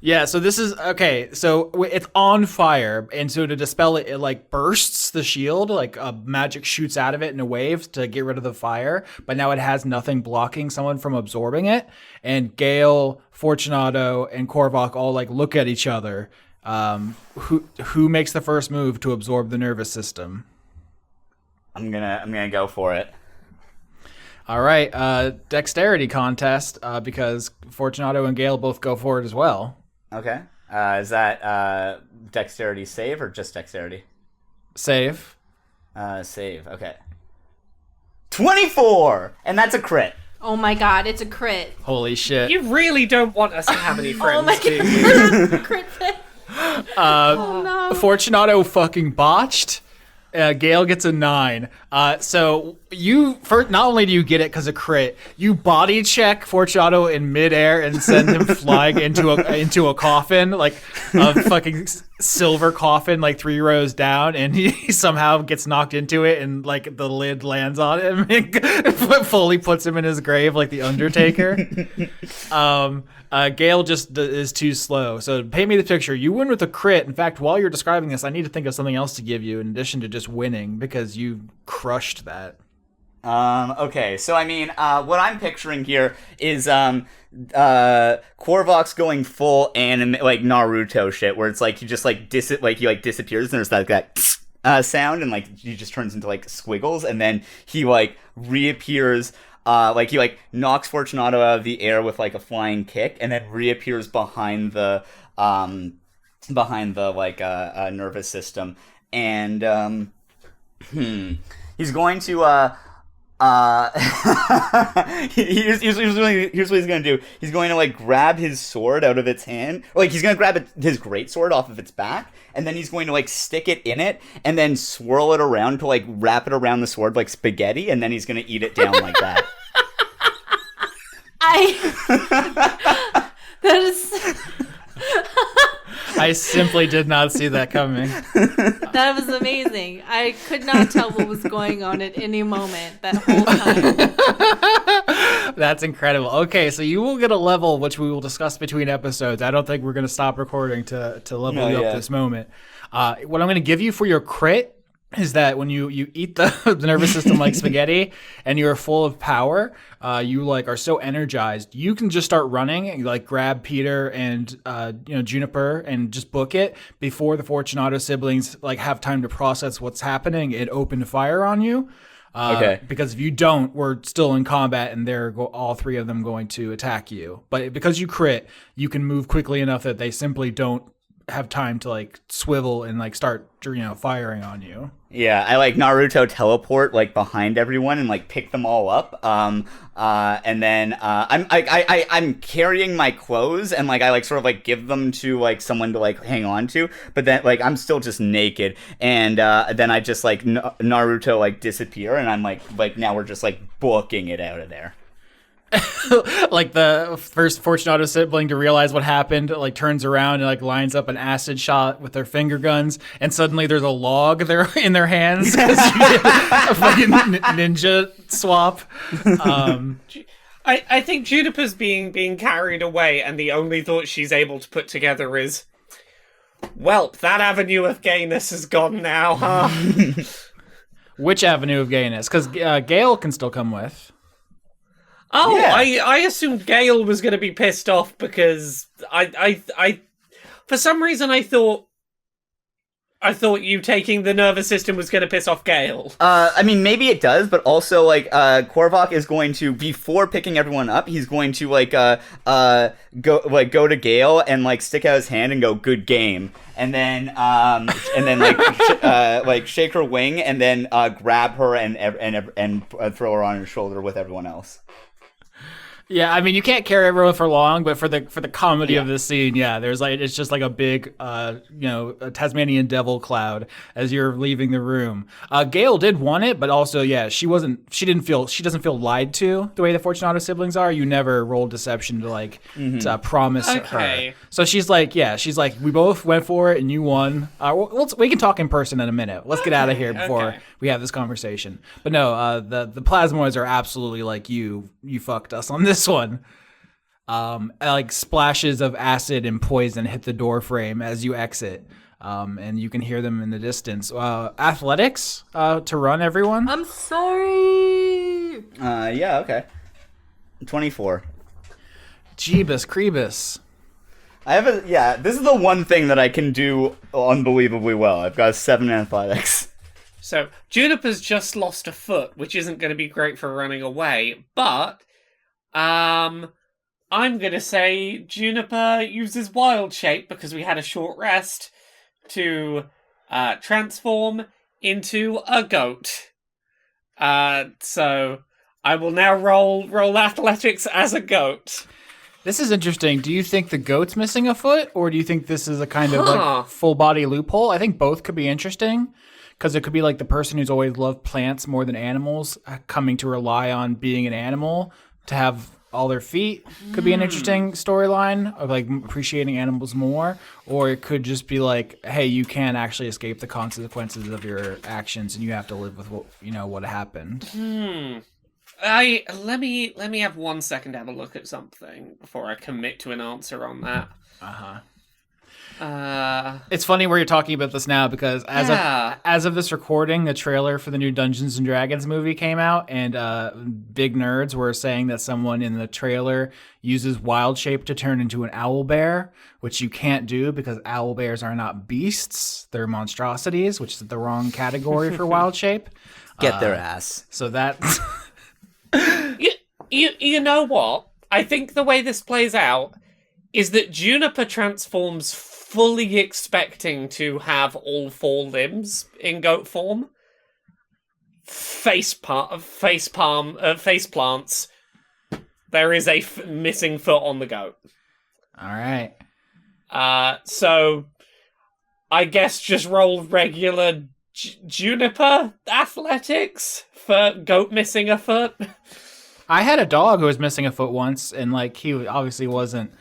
Yeah, so this is, okay, so it's on fire, and so to dispel it, it like bursts the shield, like magic shoots out of it in a wave to get rid of the fire, but now it has nothing blocking someone from absorbing it, and Gale, Fortunato, and Korvok all like look at each other. Who makes the first move to absorb the nervous system? I'm gonna go for it. All right, dexterity contest, because Fortunato and Gale both go for it as well. Okay. Is that dexterity save or just dexterity? Save. Save. Okay. 24, and that's a crit. Oh my god, it's a crit. Holy shit. You really don't want us to have any friends, Oh my do you? god. Crit fail. Oh no. Fortunato fucking botched. Gale gets a 9. So not only do you get it because of crit, you body check Fortunato in midair and send him flying into a coffin, like a fucking silver coffin, like 3 rows down, and he somehow gets knocked into it, and like the lid lands on him and fully puts him in his grave like the Undertaker. Gale just is too slow. So paint me the picture. You win with a crit. In fact, while you're describing this, I need to think of something else to give you in addition to just winning, because you crushed that. Okay, so I mean, what I'm picturing here is Korvok's going full anime, like Naruto shit, where it's like he just like disappears, and there's that sound, and like he just turns into like squiggles, and then he like reappears. Like he like knocks Fortunato out of the air with like a flying kick, and then reappears behind the like nervous system, and he's going to here's what he's gonna do. He's going to like grab his sword out of its hand, or, like he's gonna grab his great sword off of its back, and then he's going to like stick it in it, and then swirl it around to like wrap it around the sword like spaghetti, and then he's gonna eat it down like that. That is. I simply did not see that coming. That was amazing. I could not tell what was going on at any moment that whole time. That's incredible. Okay, so you will get a level, which we will discuss between episodes. I don't think we're going to stop recording to level you up this moment. What I'm going to give you for your crit is that when you eat the nervous system like spaghetti and you're full of power, you like are so energized, you can just start running and like grab Peter and Juniper and just book it before the Fortunato siblings like have time to process what's happening and open fire on you. Okay. Because if you don't, we're still in combat and they're all three of them going to attack you. But because you crit, you can move quickly enough that they simply don't have time to like swivel and like start firing on you. Yeah, I like Naruto teleport like behind everyone and like pick them all up. And then I'm carrying my clothes and like I like sort of like give them to like someone to like hang on to, but then like I'm still just naked, and then I just like Naruto like disappear, and I'm like now we're just like booking it out of there. Like the first Fortunato sibling to realize what happened, like turns around and like lines up an acid shot with their finger guns, and suddenly there's a log there in their hands because you did a fucking ninja swap. I think Juniper's being carried away, and the only thought she's able to put together is, "Welp, that avenue of gayness is gone now, huh?" Which avenue of gayness? Because Gale can still come with. Oh, Yeah. I assumed Gale was going to be pissed off because I for some reason I thought you taking the nervous system was going to piss off Gale. I mean, maybe it does, but also like Korvok is going to, before picking everyone up, he's going to like go to Gale and like stick out his hand and go, "Good game," and then like shake her wing and then grab her and throw her on his shoulder with everyone else. Yeah, I mean, you can't carry everyone for long, but for the comedy of this scene, yeah, there's like it's just like a big, a Tasmanian devil cloud as you're leaving the room. Gale did want it, but also, yeah, she doesn't feel lied to the way the Fortunato siblings are. You never rolled deception to to promise her. So she's like, we both went for it and you won. We can talk in person in a minute. Let's get out of here before we have this conversation. But no, the plasmoids are absolutely like you fucked us on this one. Like splashes of acid and poison hit the door frame as you exit, and you can hear them in the distance. Athletics to run, everyone. I'm sorry. Yeah, okay. 24. Jeebus Creebus. This is the one thing that I can do unbelievably well. I've got a 7 in athletics. So Juniper's just lost a foot, which isn't going to be great for running away, but I'm gonna say Juniper uses wild shape because we had a short rest to transform into a goat. So I will now roll athletics as a goat. This is interesting. Do you think the goat's missing a foot, or do you think this is a kind of like full body loophole? I think both could be interesting. Because it could be like the person who's always loved plants more than animals coming to rely on being an animal to have all their feet. Could be an interesting storyline of like appreciating animals more. Or it could just be like, hey, you can't actually escape the consequences of your actions and you have to live with what happened. Let me have 1 second to have a look at something before I commit to an answer on that. It's funny where you're talking about this now because as of this recording, the trailer for the new Dungeons and Dragons movie came out, and big nerds were saying that someone in the trailer uses wild shape to turn into an owl bear, which you can't do because owl bears are not beasts; they're monstrosities, which is the wrong category for wild shape. Get their ass. So that. You know what? I think the way this plays out is that Juniper transforms fully expecting to have all 4 limbs in goat form. Face plants. There is a missing foot on the goat. All right. So I guess just roll regular Juniper athletics for goat missing a foot. I had a dog who was missing a foot once, and like he obviously wasn't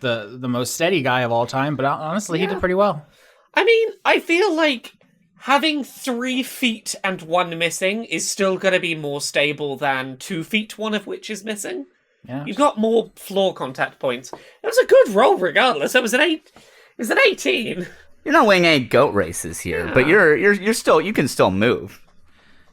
the most steady guy of all time, but honestly, he did pretty well. I mean, I feel like having 3 feet and 1 missing is still going to be more stable than 2 feet, 1 of which is missing. Yeah. You've got more floor contact points. It was a good roll regardless. It was an 18. You're not winning any goat races here, but you're still, you can still move.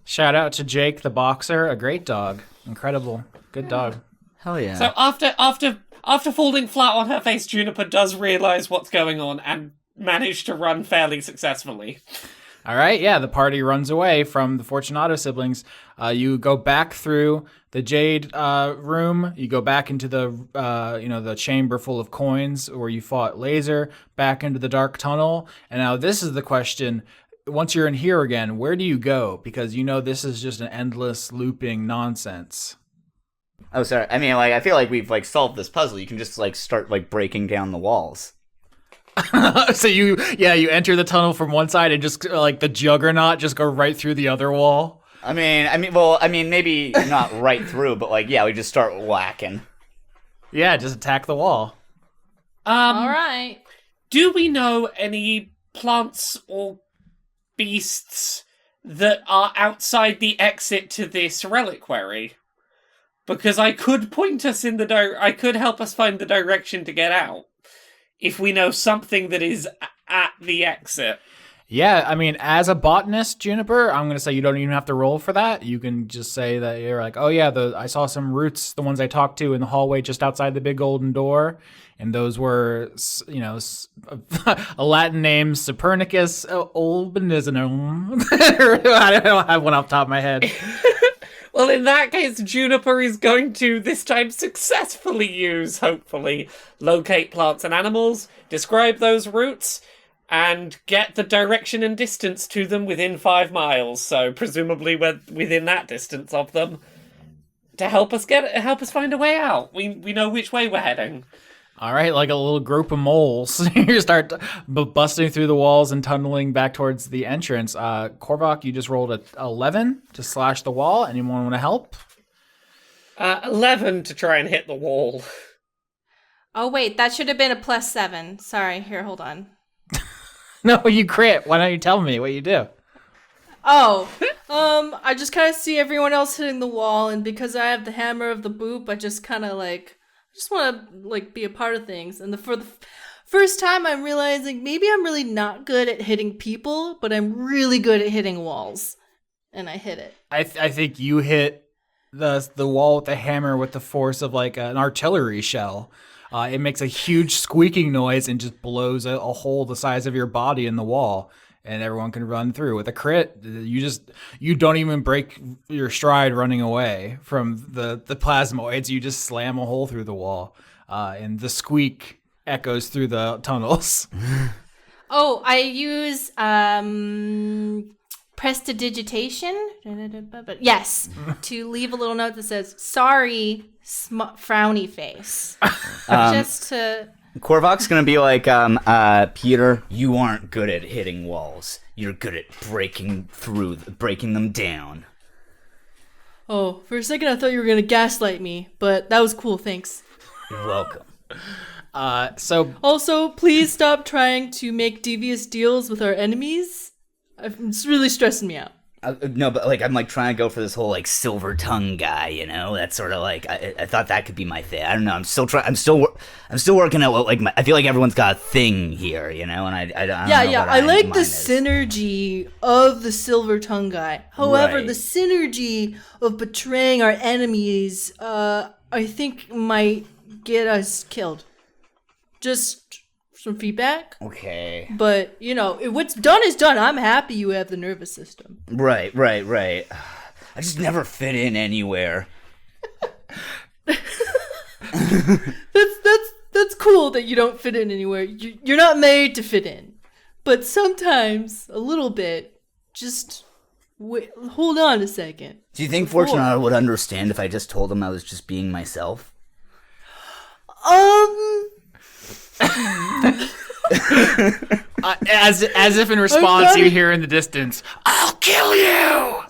Shout out to Jake the boxer, a great dog. Incredible. Good dog. Hell yeah. So after falling flat on her face, Juniper does realize what's going on and manage to run fairly successfully. All right, yeah, the party runs away from the Fortunato siblings. You go back through the Jade room. You go back into the the chamber full of coins where you fought Laser, back into the dark tunnel. And now this is the question. Once you're in here again, where do you go? Because this is just an endless looping nonsense. Oh, sorry. I mean, I feel like we've solved this puzzle. You can just start breaking down the walls. So you enter the tunnel from one side and just like the juggernaut just go right through the other wall. I mean, maybe not right through, but we just start whacking. Yeah, just attack the wall. All right. Do we know any plants or beasts that are outside the exit to this reliquary? Because I could point us in I could help us find the direction to get out. If we know something that is at the exit. Yeah, I mean, as a botanist, Juniper, I'm going to say you don't even have to roll for that. You can just say that you're like, oh yeah, I saw some roots, the ones I talked to in the hallway just outside the big golden door. And those were, a Latin name, Copernicus albinism. I don't have one off the top of my head. Well, in that case, Juniper is going to, this time, successfully use, hopefully, locate plants and animals, describe those routes, and get the direction and distance to them within 5 miles. So, presumably, we're within that distance of them, to help us find a way out. We know which way we're heading. All right, like a little group of moles. You start busting through the walls and tunneling back towards the entrance. Korvok, you just rolled a 11 to slash the wall. Anyone want to help? 11 to try and hit the wall. Oh, wait, that should have been a +7. Sorry, here, hold on. No, you crit. Why don't you tell me what you do? Oh, I just kind of see everyone else hitting the wall, and because I have the hammer of the boop, I just kind of just want to be a part of things. And for the first time, I'm realizing maybe I'm really not good at hitting people, but I'm really good at hitting walls. And I hit it. I think you hit the wall with the hammer with the force of an artillery shell. It makes a huge squeaking noise and just blows a hole the size of your body in the wall. And everyone can run through. With a crit, you don't even break your stride running away from the plasmoids. You just slam a hole through the wall, and the squeak echoes through the tunnels. Oh, I use prestidigitation. Yes, to leave a little note that says "Sorry, frowny face." Just to. Korvok's gonna be like, Peter, you aren't good at hitting walls. You're good at breaking them down. Oh, for a second I thought you were gonna gaslight me, but that was cool, thanks. You're welcome. Also, please stop trying to make devious deals with our enemies. It's really stressing me out. No, but I'm trying to go for this whole silver tongue guy, That's sort of I thought that could be my thing. I don't know. I'm still working out I feel like everyone's got a thing here, And I don't know. I like the synergy of the silver tongue guy. However, the synergy of betraying our enemies, I think might get us killed. Just some feedback. Okay. But, what's done is done. I'm happy you have the nervous system. Right. I just never fit in anywhere. That's cool that you don't fit in anywhere. You're not made to fit in. But sometimes, a little bit, just wait, hold on a second. Do you think Fortunato would understand if I just told him I was just being myself? As if in response, you hear in the distance, "I'll kill you!"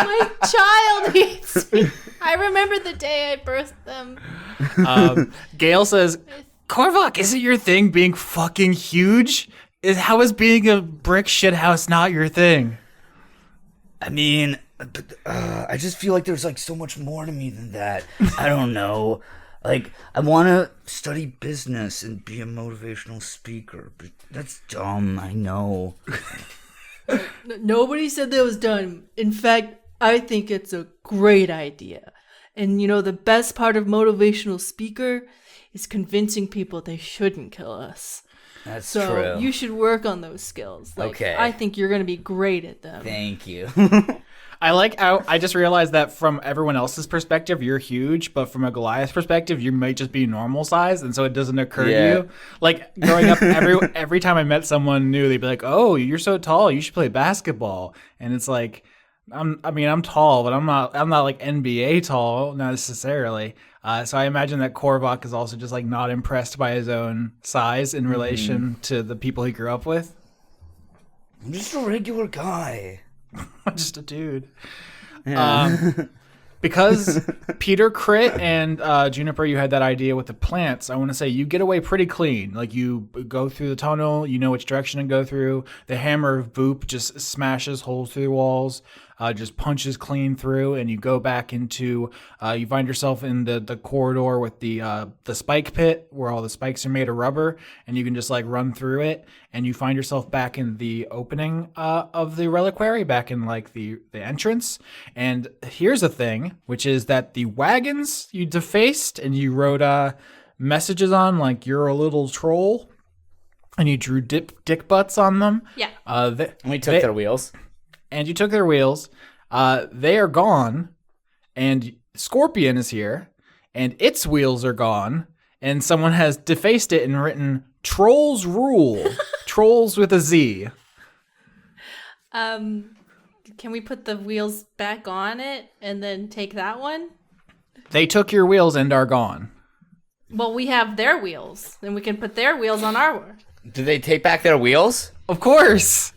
My child hates me. I I remember the day I birthed them. Gail says, Korvok, is it your thing being fucking huge? How is being a brick shithouse not your thing? I mean, I just feel like there's like so much more to me than that. I don't know. Like, I want to study business and be a motivational speaker, but that's dumb, I know. Nobody said that was done. In fact, I think it's a great idea. And you know, the best part of motivational speaker is convincing people they shouldn't kill us. That's true. true. You should work on those skills. Okay. I think you're going to be great at them. Thank you. I like how I just realized that from everyone else's perspective, you're huge, but from a Goliath perspective, you might just be normal size, and so it doesn't occur to you. Like growing up, every time I met someone new, they'd be like, "Oh, you're so tall, you should play basketball." And it's like, I'm tall, but I'm not like NBA tall necessarily. So I imagine that Korvok is also just like not impressed by his own size in relation to the people he grew up with. I'm just a regular guy. Just a dude. Yeah. Because Peter crit and Juniper, you had that idea with the plants. I want to say you get away pretty clean. Like you go through the tunnel, you know which direction to go through. The hammer of Boop just smashes holes through the walls, just punches clean through, and you go back into. You find yourself in the corridor with the spike pit where all the spikes are made of rubber, and you can just like run through it, and you find yourself back in the opening of the reliquary, back in like the entrance. And here's a thing, which is that the wagons you defaced and you wrote messages on, like you're a little troll, and you drew dick butts on them. Yeah. And we took their wheels. And you took their wheels. They are gone, and Scorpion is here, and its wheels are gone, and someone has defaced it and written "Trolls Rule." Trolls with a Z. Can we put the wheels back on it and then take that one? They took your wheels and are gone. Well, we have their wheels, and we can put their wheels on our. Did they take back their wheels? Of course.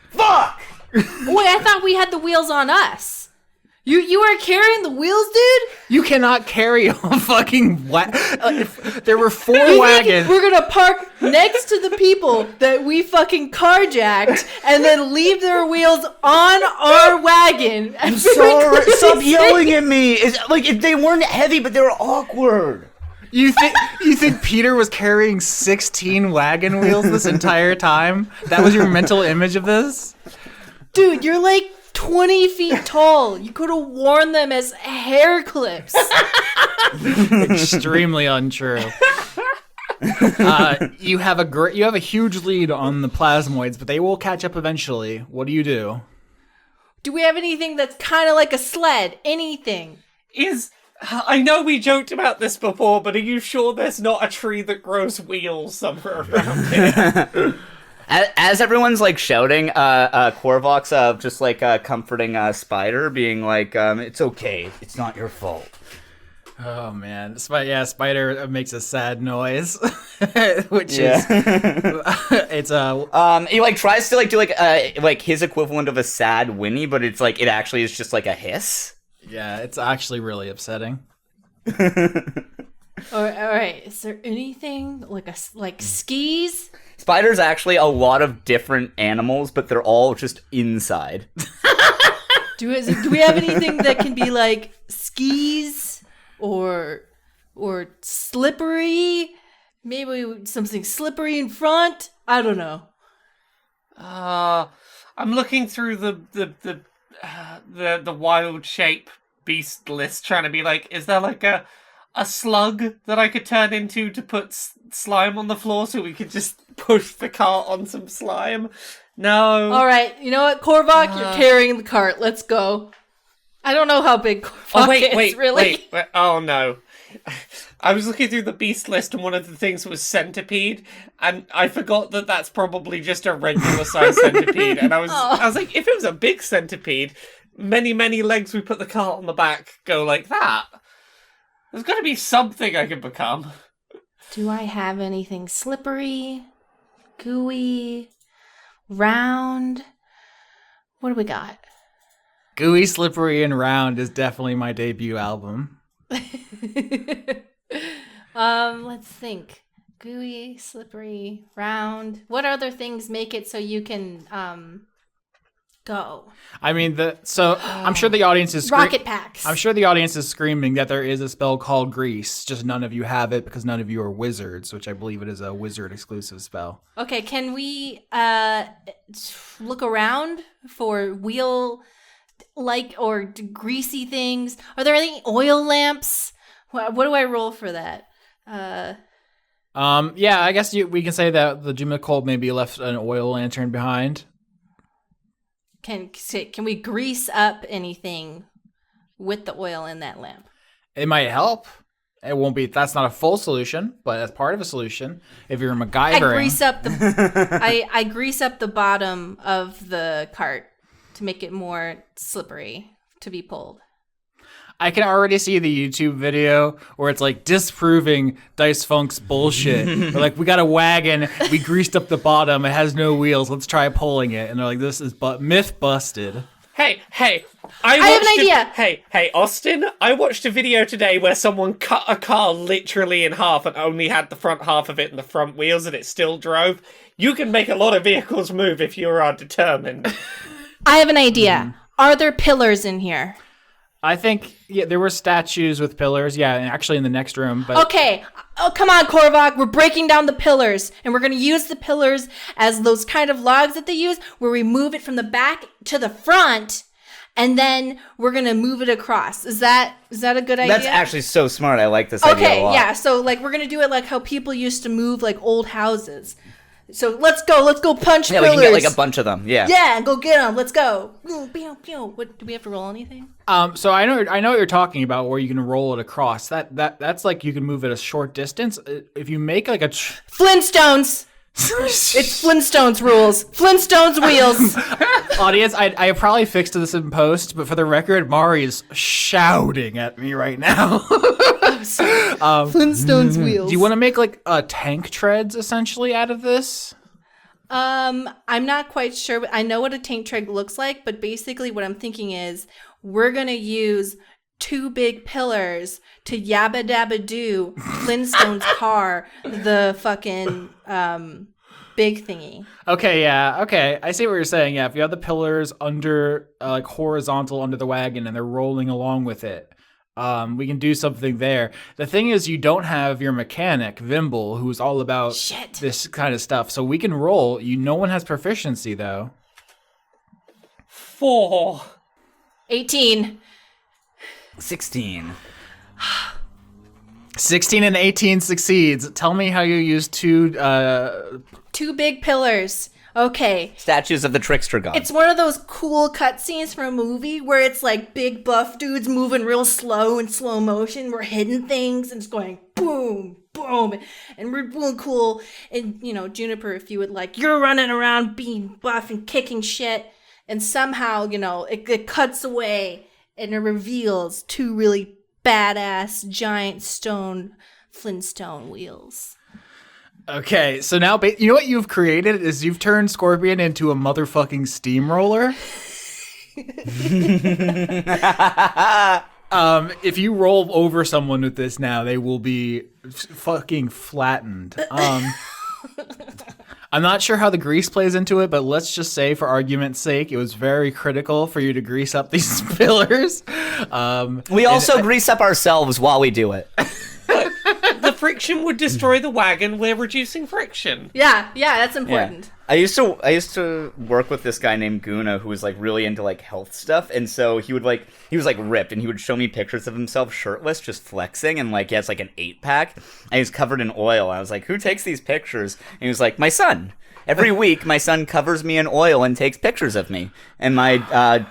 Fuck! Wait, I thought we had the wheels on us. You are carrying the wheels, dude? You cannot carry a fucking there were 4 wagons. We're gonna park next to the people that we fucking carjacked and then leave their wheels on our wagon. I'm sorry. Stop yelling at me. It's like if they weren't heavy, but they were awkward. You think Peter was carrying 16 wagon wheels this entire time? That was your mental image of this? Dude, you're like 20 feet tall. You could have worn them as hair clips. Extremely untrue. You have a huge lead on the plasmoids, but they will catch up eventually. What do you do? Do we have anything that's kind of like a sled? Anything? I know we joked about this before, but are you sure there's not a tree that grows wheels somewhere around here? As everyone's like shouting, Korvok's just like comforting Spider, being like, "It's okay, it's not your fault." Oh man, Spider makes a sad noise, which is it's he like tries to like do like his equivalent of a sad whinny, but it's like it actually is just like a hiss. Yeah, it's actually really upsetting. All right. Is there anything like skis? Spider's actually a lot of different animals, but they're all just inside. Do we have anything that can be like skis or slippery? Maybe something slippery in front? I don't know. I'm looking through the wild shape beast list, trying to be like, is there like a slug that I could turn into to put slime on the floor so we could just push the cart on some slime? No. All right, you know what, Korvok, you're carrying the cart. Let's go. I don't know how big Korvok is, really. Wait. Oh no. I was looking through the beast list and one of the things was centipede, and I forgot that that's probably just a regular size centipede. And I was like, if it was a big centipede, many legs we put the cart on the back go like that. There's got to be something I can become. Do I have anything slippery, gooey, round? What do we got? Gooey, Slippery, and Round is definitely my debut album. Let's think. Gooey, slippery, round. What other things make it so you can go? I mean, I'm sure the audience is Rocket packs. I'm sure the audience is screaming that there is a spell called Grease. Just none of you have it because none of you are wizards, which I believe it is a wizard exclusive spell. Okay, can we look around for wheel or greasy things? Are there any oil lamps? What do I roll for that? Yeah, I guess we can say that the Juniper maybe left an oil lantern behind. Can we grease up anything with the oil in that lamp? It might help. It won't be. That's not a full solution, but as part of a solution, if you're MacGyvering, I grease up the bottom of the cart to make it more slippery to be pulled. I can already see the YouTube video where it's like disproving Dice Funk's bullshit. They're like, we got a wagon, we greased up the bottom, it has no wheels, let's try pulling it. And they're like, this is myth busted. Hey, I have an idea. Hey, Austin, I watched a video today where someone cut a car literally in half and only had the front half of it and the front wheels and it still drove. You can make a lot of vehicles move if you are determined. I have an idea. Are there pillars in here? I think there were statues with pillars. Yeah, and actually in the next room. But okay. Oh, come on, Korvok. We're breaking down the pillars, and we're going to use the pillars as those kind of logs that they use, where we move it from the back to the front, and then we're going to move it across. Is that a good idea? That's actually so smart. I like this idea a lot. Okay, yeah. So like we're going to do it like how people used to move like old houses. So let's go punch pillars. Yeah, we can get like a bunch of them. Yeah. Yeah, go get them. Let's go. What, do we have to roll anything? So I know what you're talking about, where you can roll it across. That's like you can move it a short distance. If you make like a Flintstones. It's Flintstones rules. Flintstones wheels. Audience, I probably fixed this in post, but for the record, Mari is shouting at me right now. Flintstones wheels. Do you want to make like tank treads essentially out of this? I'm not quite sure. I know what a tank tread looks like, but basically what I'm thinking is we're gonna use 2 big pillars to yabba dabba do Flintstones car, the fucking big thingy. Okay, yeah, okay. I see what you're saying. Yeah, if you have the pillars under like horizontal under the wagon and they're rolling along with it, we can do something there. The thing is, you don't have your mechanic, Vimble, who's all about this kind of stuff. So we can roll. No one has proficiency, though. 4. 18. 16. 16 and 18 succeeds. Tell me how you use 2 big pillars. Okay. Statues of the trickster god. It's one of those cool cutscenes from a movie where it's like big buff dudes moving real slow in slow motion. We're hitting things and it's going boom, boom. And we're doing cool. And, Juniper, if you would like, you're running around being buff and kicking shit. And somehow, it cuts away and it reveals 2 really badass giant stone Flintstone wheels. Okay, so now, you know what you've created is you've turned Scorpion into a motherfucking steamroller. If you roll over someone with this now, they will be fucking flattened. I'm not sure how the grease plays into it, but let's just say, for argument's sake, it was very critical for you to grease up these pillars. We also grease up ourselves while we do it. The friction would destroy the wagon. We're reducing friction. Yeah, that's important. Yeah. I used to work with this guy named Guna who was like really into like health stuff, and so he was like ripped, and he would show me pictures of himself shirtless, just flexing, and like he has like an 8-pack, and he's covered in oil. I was like, who takes these pictures? And he was like, my son. Every week, my son covers me in oil and takes pictures of me, and my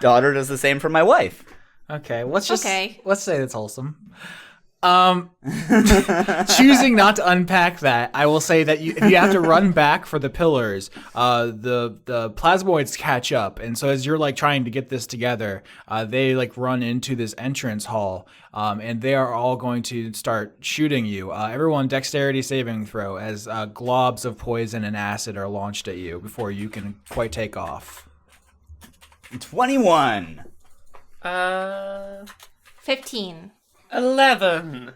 daughter does the same for my wife. Okay, let's say it's wholesome. Choosing not to unpack that, I will say that if you have to run back for the pillars, the plasmoids catch up, and so as you're like trying to get this together, they like run into this entrance hall, and they are all going to start shooting you. Everyone, dexterity saving throw as globs of poison and acid are launched at you before you can quite take off. 21. 15. 11.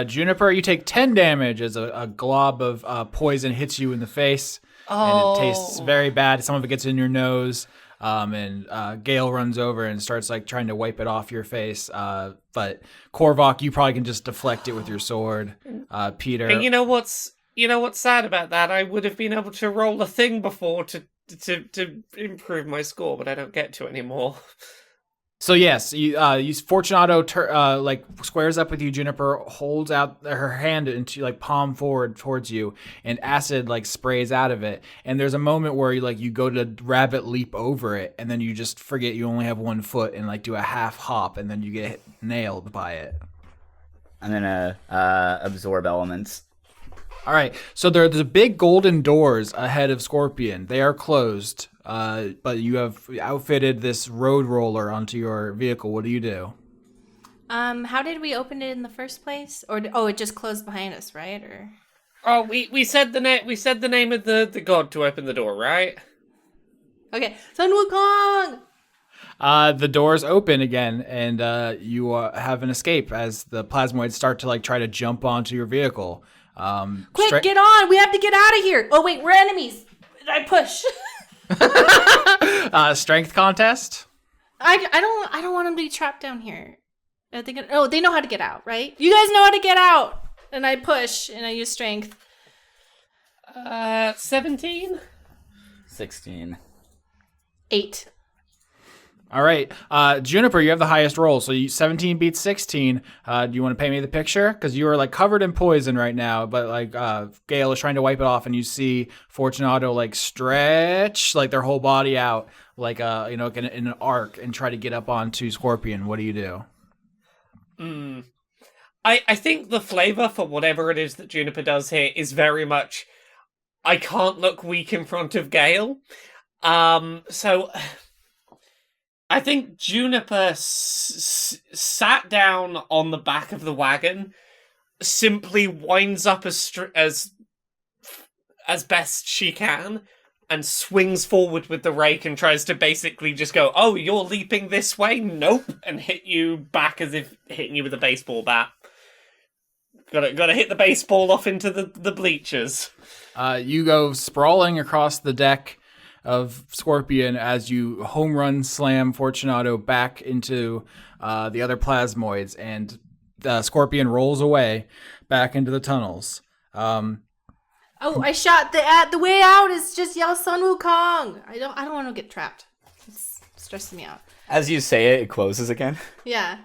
Juniper, you take 10 damage as a glob of poison hits you in the face. And it tastes very bad. Some of it gets in your nose. And Gale runs over and starts like trying to wipe it off your face. But Korvok, you probably can just deflect it with your sword. Peter. And you know what's sad about that? I would have been able to roll a thing before to improve my score, but I don't get to anymore. So yes, you Fortunato like squares up with you. Juniper holds out her hand into like palm forward towards you, and acid like sprays out of it. And there's a moment where you go to rabbit leap over it, and then you just forget you only have 1 foot and like do a half hop, and then you get nailed by it. I'm gonna absorb elements. All right, so there's the big golden doors ahead of Scorpion. They are closed, but you have outfitted this road roller onto your vehicle. What do you do? How did we open it in the first place? Or it just closed behind us, right? Or Oh, we said the name of the god to open the door, right? okay, Sun Wukong. The doors open again, and you have an escape as the plasmoids start to like try to jump onto your vehicle. Quick, get on! We have to get out of here. Oh wait, we're enemies. I push. Strength contest. I don't want them to be trapped down here. They know how to get out, right? You guys know how to get out. And I push and I use strength. 17. 16. 8. All right, Juniper, you have the highest roll, so 17 beats 16. Do you want to paint me the picture? Because you are like covered in poison right now, but like Gale is trying to wipe it off, and you see Fortunato like stretch like their whole body out, like in an arc, and try to get up onto Scorpion. What do you do? I think the flavor for whatever it is that Juniper does here is very much, I can't look weak in front of Gale. So I think Juniper sat down on the back of the wagon, simply winds up as best she can, and swings forward with the rake and tries to basically just go, oh, you're leaping this way? Nope. And hit you back as if hitting you with a baseball bat. Gotta hit the baseball off into the bleachers. You go sprawling across the deck of Scorpion as you home run slam Fortunato back into the other plasmoids, and Scorpion rolls away back into the tunnels. I shot the way out is just yell Sun Wukong. I don't want to get trapped. It's stressing me out. As you say it, it closes again. Yeah.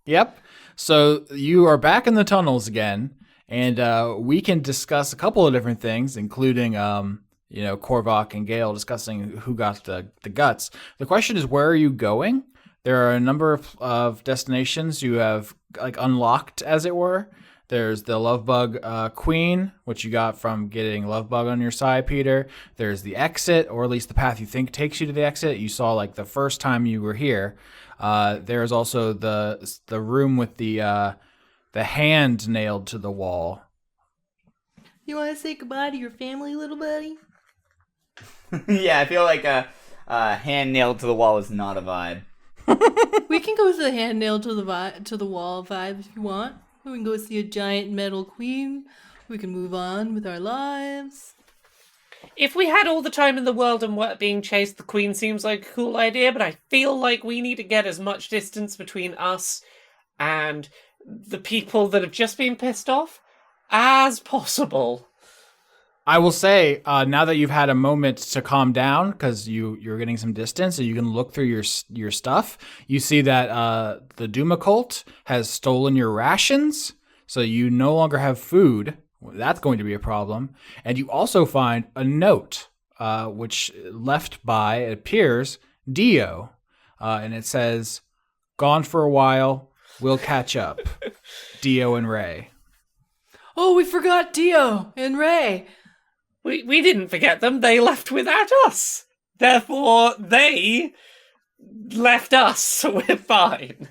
Yep. So you are back in the tunnels again, and we can discuss a couple of different things, including Korvok and Gale discussing who got the guts. The question is, where are you going? There are a number of destinations you have like unlocked, as it were. There's the Lovebug Queen, which you got from getting Lovebug on your side, Peter. There's the exit, or at least the path you think takes you to the exit. You saw like the first time you were here. There's also the room with the hand nailed to the wall. You want to say goodbye to your family, little buddy? Yeah, I feel like a hand nailed to the wall is not a vibe. We can go with the hand nailed to the wall vibe if you want. We can go see a giant metal queen. We can move on with our lives. If we had all the time in the world and weren't being chased, the queen seems like a cool idea, but I feel like we need to get as much distance between us and the people that have just been pissed off as possible. I will say, now that you've had a moment to calm down, because you're getting some distance, and you can look through your stuff, you see that the Duma cult has stolen your rations, so you no longer have food. That's going to be a problem. And you also find a note, which left by, it appears, Dio. And it says, "Gone for a while, we'll catch up. Dio and Ray." Oh, we forgot Dio and Ray. We didn't forget them. They left without us. Therefore, they left us, so we're fine.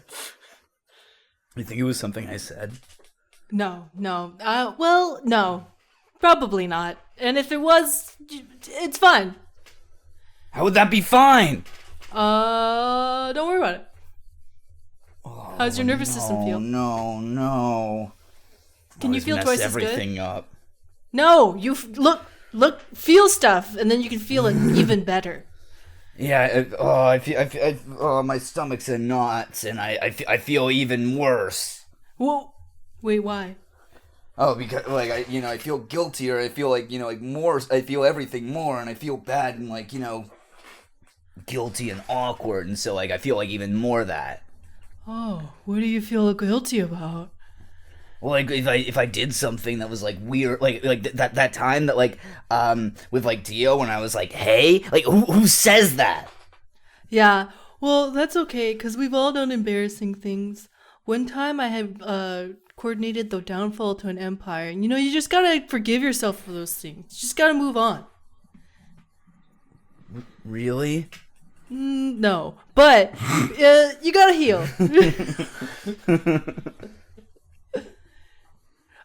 I think it was something I said. No. Well, no. Probably not. And if it was, it's fun. How would that be fine? Don't worry about it. How's your nervous system feel? No. Can you feel mess twice as everything good? up. No, you look, feel stuff, and then you can feel it even better. Yeah. My stomach's in knots, and I feel even worse. Whoa, wait, why? Oh, because I feel guilty, or I feel more. I feel everything more, and I feel bad and guilty and awkward, and so I feel even more of that. Oh, what do you feel guilty about? Well, if I did something that was weird, that time that with Dio when I was hey, who says that? Yeah, well, that's okay, because we've all done embarrassing things. One time I had coordinated the downfall to an empire, and you just gotta forgive yourself for those things. You just gotta move on. Really? No, but you gotta heal.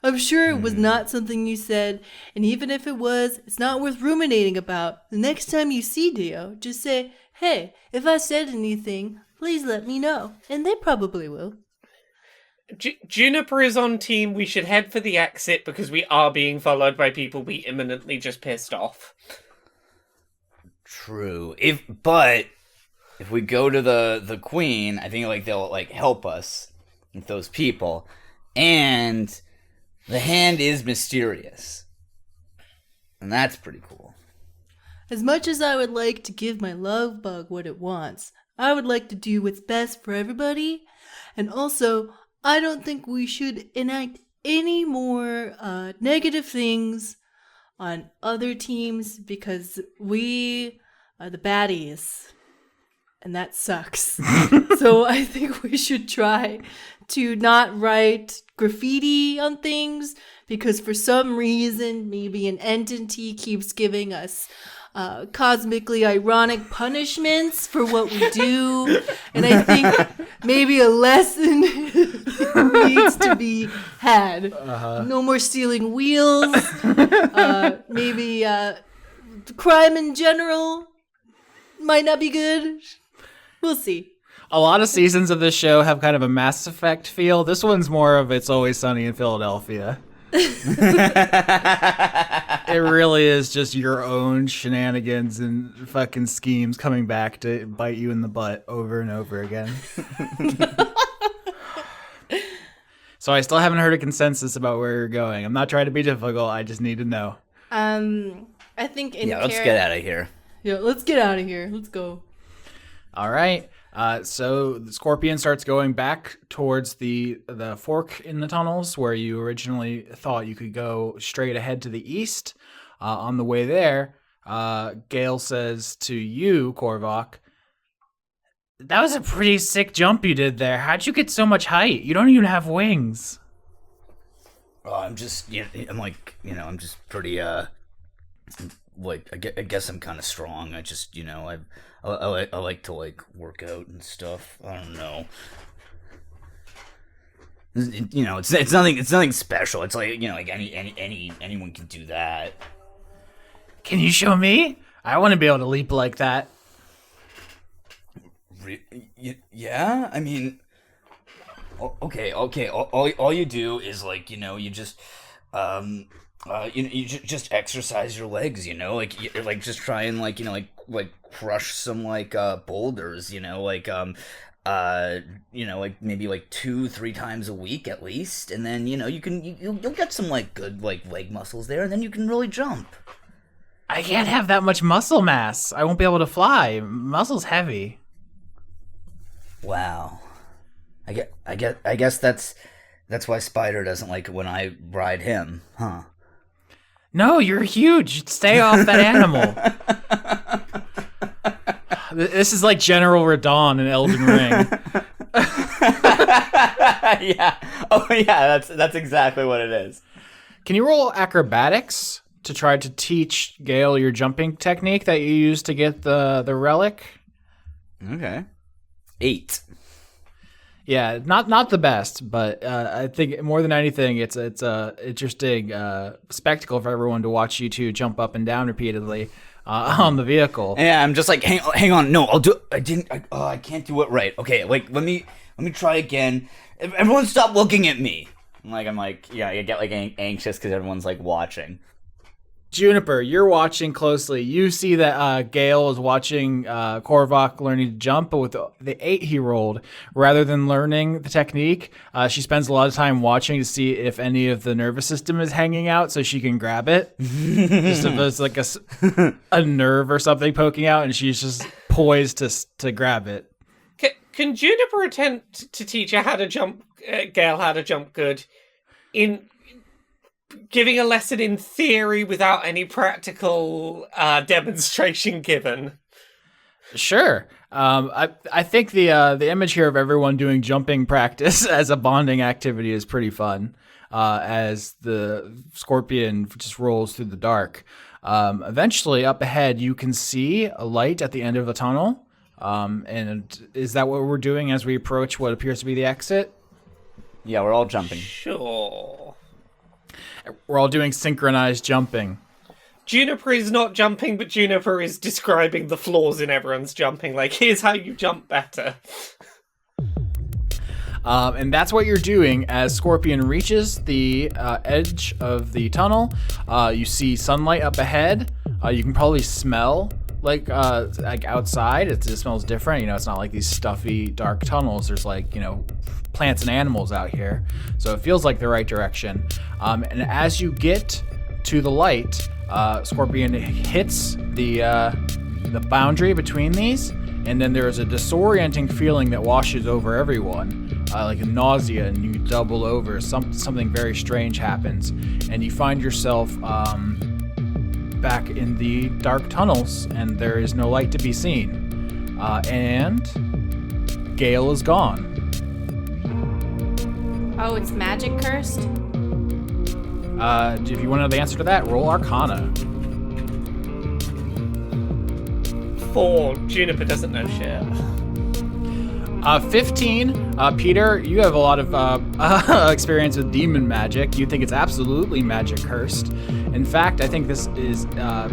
I'm sure it was not something you said, and even if it was, it's not worth ruminating about. The next time you see Dio, just say, "Hey, if I said anything, please let me know," and they probably will. Juniper is on team. We should head for the exit because we are being followed by people we imminently just pissed off. True. But if we go to the Queen, I think they'll help us with those people, and the hand is mysterious, and that's pretty cool. As much as I would like to give my love bug what it wants, I would like to do what's best for everybody, and also, I don't think we should enact any more negative things on other teams because we are the baddies, and that sucks. So I think we should try to not write graffiti on things because for some reason maybe an entity keeps giving us cosmically ironic punishments for what we do, and I think maybe a lesson needs to be had. No more stealing wheels. Maybe crime in general might not be good. We'll see. A lot of seasons of this show have kind of a Mass Effect feel. This one's more of It's Always Sunny in Philadelphia. It really is just your own shenanigans and fucking schemes coming back to bite you in the butt over and over again. So I still haven't heard a consensus about where you're going. I'm not trying to be difficult. I just need to know. I think Let's get out of here. Yeah, let's get out of here. Let's go. All right. So the Scorpion starts going back towards the fork in the tunnels where you originally thought you could go straight ahead to the east. On the way there, Gale says to you, Korvok, "That was a pretty sick jump you did there. How'd you get so much height? You don't even have wings." I'm just, I'm just pretty, I guess I'm kind of strong. I just, I like to work out and stuff. I don't know. It's nothing special. It's anyone can do that. Can you show me? I want to be able to leap like that. Yeah, I mean, okay. All you do is you just you just exercise your legs. Just try and crush some boulders. Maybe 2-3 times a week at least, and then you'll get some good leg muscles there, and then you can really jump. I can't have that much muscle mass. I won't be able to fly. Muscle's heavy. Wow. I guess that's why Spider doesn't like it when I ride him, huh? No, you're huge. Stay off that animal. This is like General Radon in Elden Ring. Yeah. Oh yeah, that's exactly what it is. Can you roll acrobatics to try to teach Gale your jumping technique that you used to get the relic? Okay. 8. Yeah, not the best, but I think more than anything, it's a interesting spectacle for everyone to watch you two jump up and down repeatedly. on the vehicle. Yeah, I'm just like, hang on, no, I'll do. I can't do it right. Okay, like let me try again. Everyone, stop looking at me. I'm like, yeah, I get like anxious because everyone's like watching. Juniper, you're watching closely. You see that Gale is watching Korvok learning to jump, but with the 8 he rolled, rather than learning the technique, she spends a lot of time watching to see if any of the nervous system is hanging out so she can grab it. Just if there's like a nerve or something poking out, and she's just poised to grab it. Can Juniper attempt to teach her how to jump, Gale how to jump good, in giving a lesson in theory without any practical demonstration given? Sure. I think the image here of everyone doing jumping practice as a bonding activity is pretty fun. As the scorpion just rolls through the dark. Eventually, up ahead, you can see a light at the end of the tunnel. And is that what we're doing as we approach what appears to be the exit? Yeah, we're all jumping. Sure. We're all doing synchronized jumping. Juniper is not jumping, but Juniper is describing the flaws in everyone's jumping. Like, here's how you jump better. And that's what you're doing as Scorpion reaches the edge of the tunnel. You see sunlight up ahead. You can probably smell like outside. It just smells different. It's not like these stuffy, dark tunnels. There's plants and animals out here. So it feels like the right direction. And as you get to the light, Scorpion hits the boundary between these, and then there's a disorienting feeling that washes over everyone, like a nausea, and you double over. Something very strange happens, and you find yourself back in the dark tunnels, and there is no light to be seen. And Gale is gone. Oh, it's magic cursed? If you want to know the answer to that, roll Arcana. 4. Juniper doesn't know shit. 15. Peter, you have a lot of experience with demon magic. You think it's absolutely magic cursed. In fact, I think this is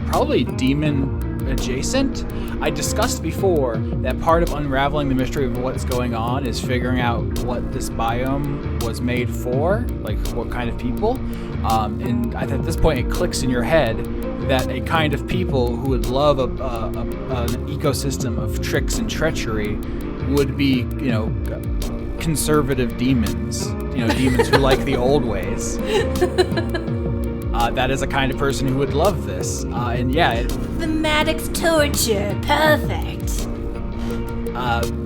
probably demon adjacent. I discussed before that part of unraveling the mystery of what's going on is figuring out what this biome was made for, like what kind of people. And at this point, it clicks in your head that a kind of people who would love an ecosystem of tricks and treachery would be, conservative demons. Demons who like the old ways. That is a kind of person who would love this. Thematic's torture. Perfect.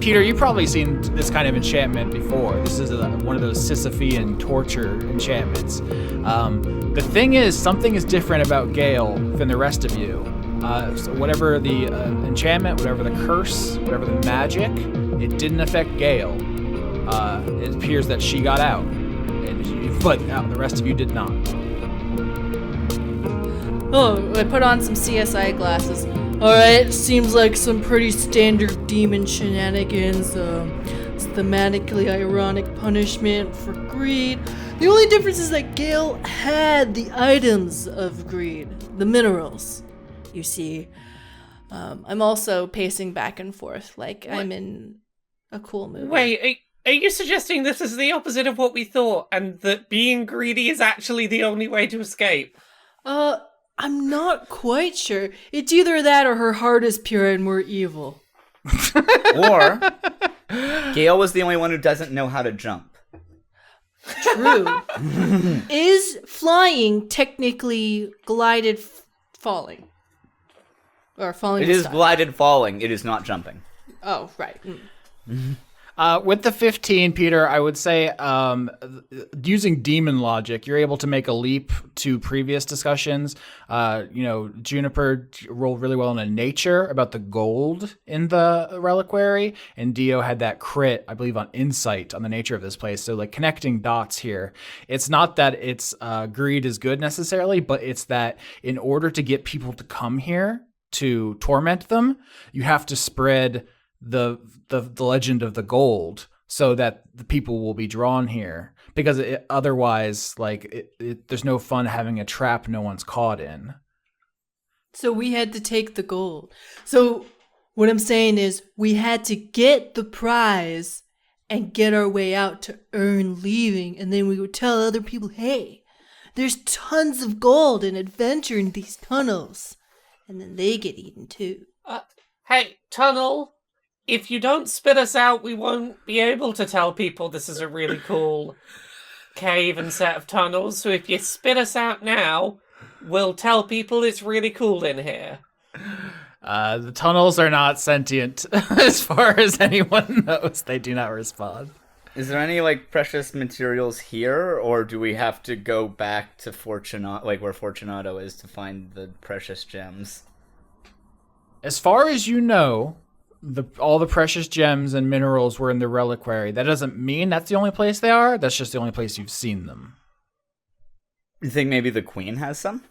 Peter, you've probably seen this kind of enchantment before. This is one of those Sisyphean torture enchantments. The thing is, something is different about Gale than the rest of you. So whatever the enchantment, whatever the curse, whatever the magic, it didn't affect Gale. It appears that she got out, but the rest of you did not. Oh, I put on some CSI glasses. Alright, seems like some pretty standard demon shenanigans. It's thematically ironic punishment for greed. The only difference is that Gale had the items of greed, the minerals, you see. I'm also pacing back and forth like I'm in a cool movie. Wait, are you suggesting this is the opposite of what we thought, and that being greedy is actually the only way to escape? I'm not quite sure. It's either that or her heart is pure and we're evil. Or Gale was the only one who doesn't know how to jump. True. Is flying technically glided falling? Or falling It with is style? glided falling. It is not jumping. Oh, right. With the 15, Peter, I would say using demon logic, you're able to make a leap to previous discussions. Juniper rolled really well in nature about the gold in the reliquary, and Dio had that crit, I believe, on insight on the nature of this place. So, connecting dots here. It's not that it's greed is good necessarily, but it's that in order to get people to come here to torment them, you have to spread the legend of the gold so that the people will be drawn here, because otherwise there's no fun having a trap no one's caught in. So we had to take the gold. So what I'm saying is we had to get the prize and get our way out to earn leaving. And then we would tell other people, hey, there's tons of gold and adventure in these tunnels. And then they get eaten too. Hey, Tunnel, if you don't spit us out, we won't be able to tell people this is a really cool cave and set of tunnels. So if you spit us out now, we'll tell people it's really cool in here. The tunnels are not sentient as far as anyone knows. They do not respond. Is there any, like, precious materials here, or do we have to go back to Fortunato, like, where Fortunato is to find the precious gems? As far as you know, all the precious gems and minerals were in the reliquary. That doesn't mean that's the only place they are. That's just the only place you've seen them. You think maybe the queen has some?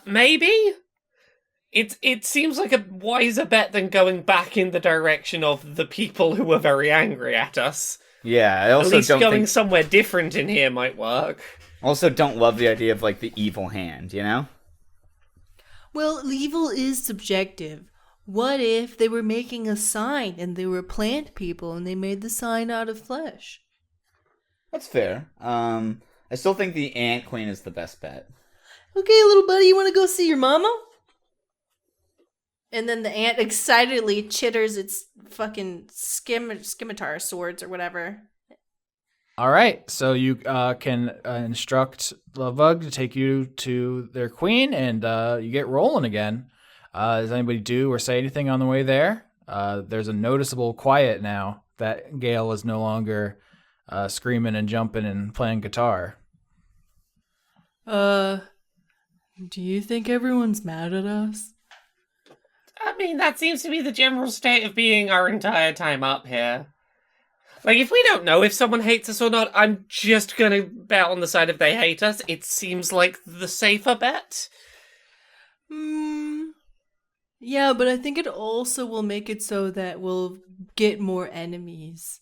Maybe? It seems like a wiser bet than going back in the direction of the people who were very angry at us. Yeah, I also At least don't going think... somewhere different in here might work. Also don't love the idea of, like, the evil hand, you know? Well, evil is subjective. What if they were making a sign and they were plant people and they made the sign out of flesh? That's fair. I still think the Ant Queen is the best bet. Okay, little buddy, you want to go see your mama? And then the ant excitedly chitters its fucking scimitar swords or whatever. All right, so you can instruct Lovebug to take you to their queen, and you get rolling again. Does anybody do or say anything on the way there? There's a noticeable quiet now that Gale is no longer screaming and jumping and playing guitar. Do you think everyone's mad at us? I mean, that seems to be the general state of being our entire time up here. Like, if we don't know if someone hates us or not, I'm just gonna bet on the side if they hate us. It seems like the safer bet. Yeah, but I think it also will make it so that we'll get more enemies.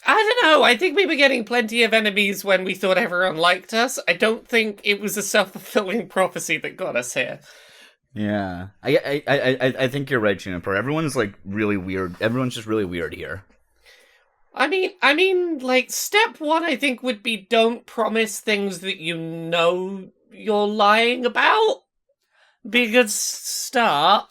I don't know. I think we were getting plenty of enemies when we thought everyone liked us. I don't think it was a self-fulfilling prophecy that got us here. Yeah. I think you're right, Juniper. Everyone's, like, really weird. Everyone's just really weird here. I mean, like, step one, I think, would be don't promise things that you know you're lying about. Be a good start.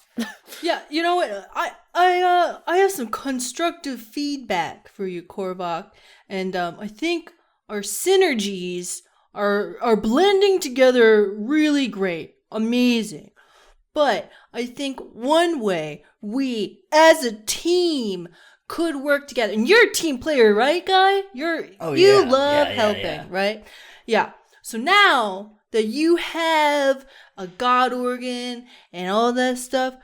Yeah, you know what? I have some constructive feedback for you, Korvok, and I think our synergies are blending together really great, amazing. But I think one way we, as a team, could work together. And you're a team player, right, Guy? You love helping, right? Yeah. So now that you have a god organ and all that stuff,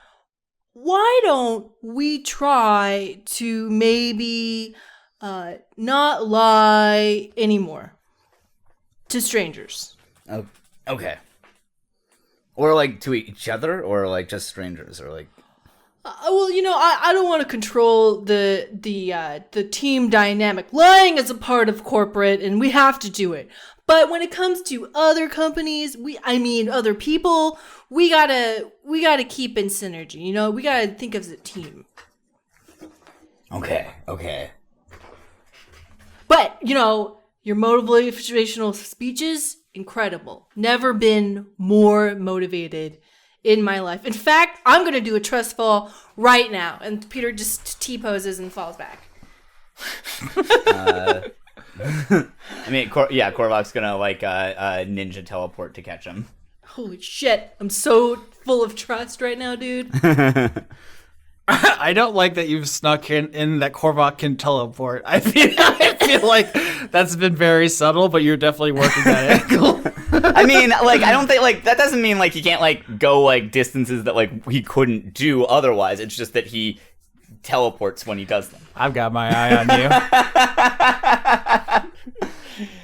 why don't we try to maybe not lie anymore to strangers? Oh, okay. Or, like, to each other, or, like, just strangers, or, like... Well, you know, I don't want to control the team dynamic. Lying is a part of corporate, and we have to do it. But when it comes to other companies, other people, we gotta keep in synergy. You know, we gotta think of the team. Okay. But you know, your motivational speeches, incredible. Never been more motivated in my life. In fact, I'm gonna do a trust fall right now. And Peter just T-poses and falls back. I mean, Korvok's gonna, like, ninja teleport to catch him. Holy shit, I'm so full of trust right now, dude. I don't like that you've snuck in that Korvok can teleport. I feel like that's been very subtle, but you're definitely working that angle. I mean, like, I don't think, like, that doesn't mean, like, he can't, like, go, like, distances that, like, he couldn't do otherwise. It's just that he teleports when he does them. I've got my eye on you.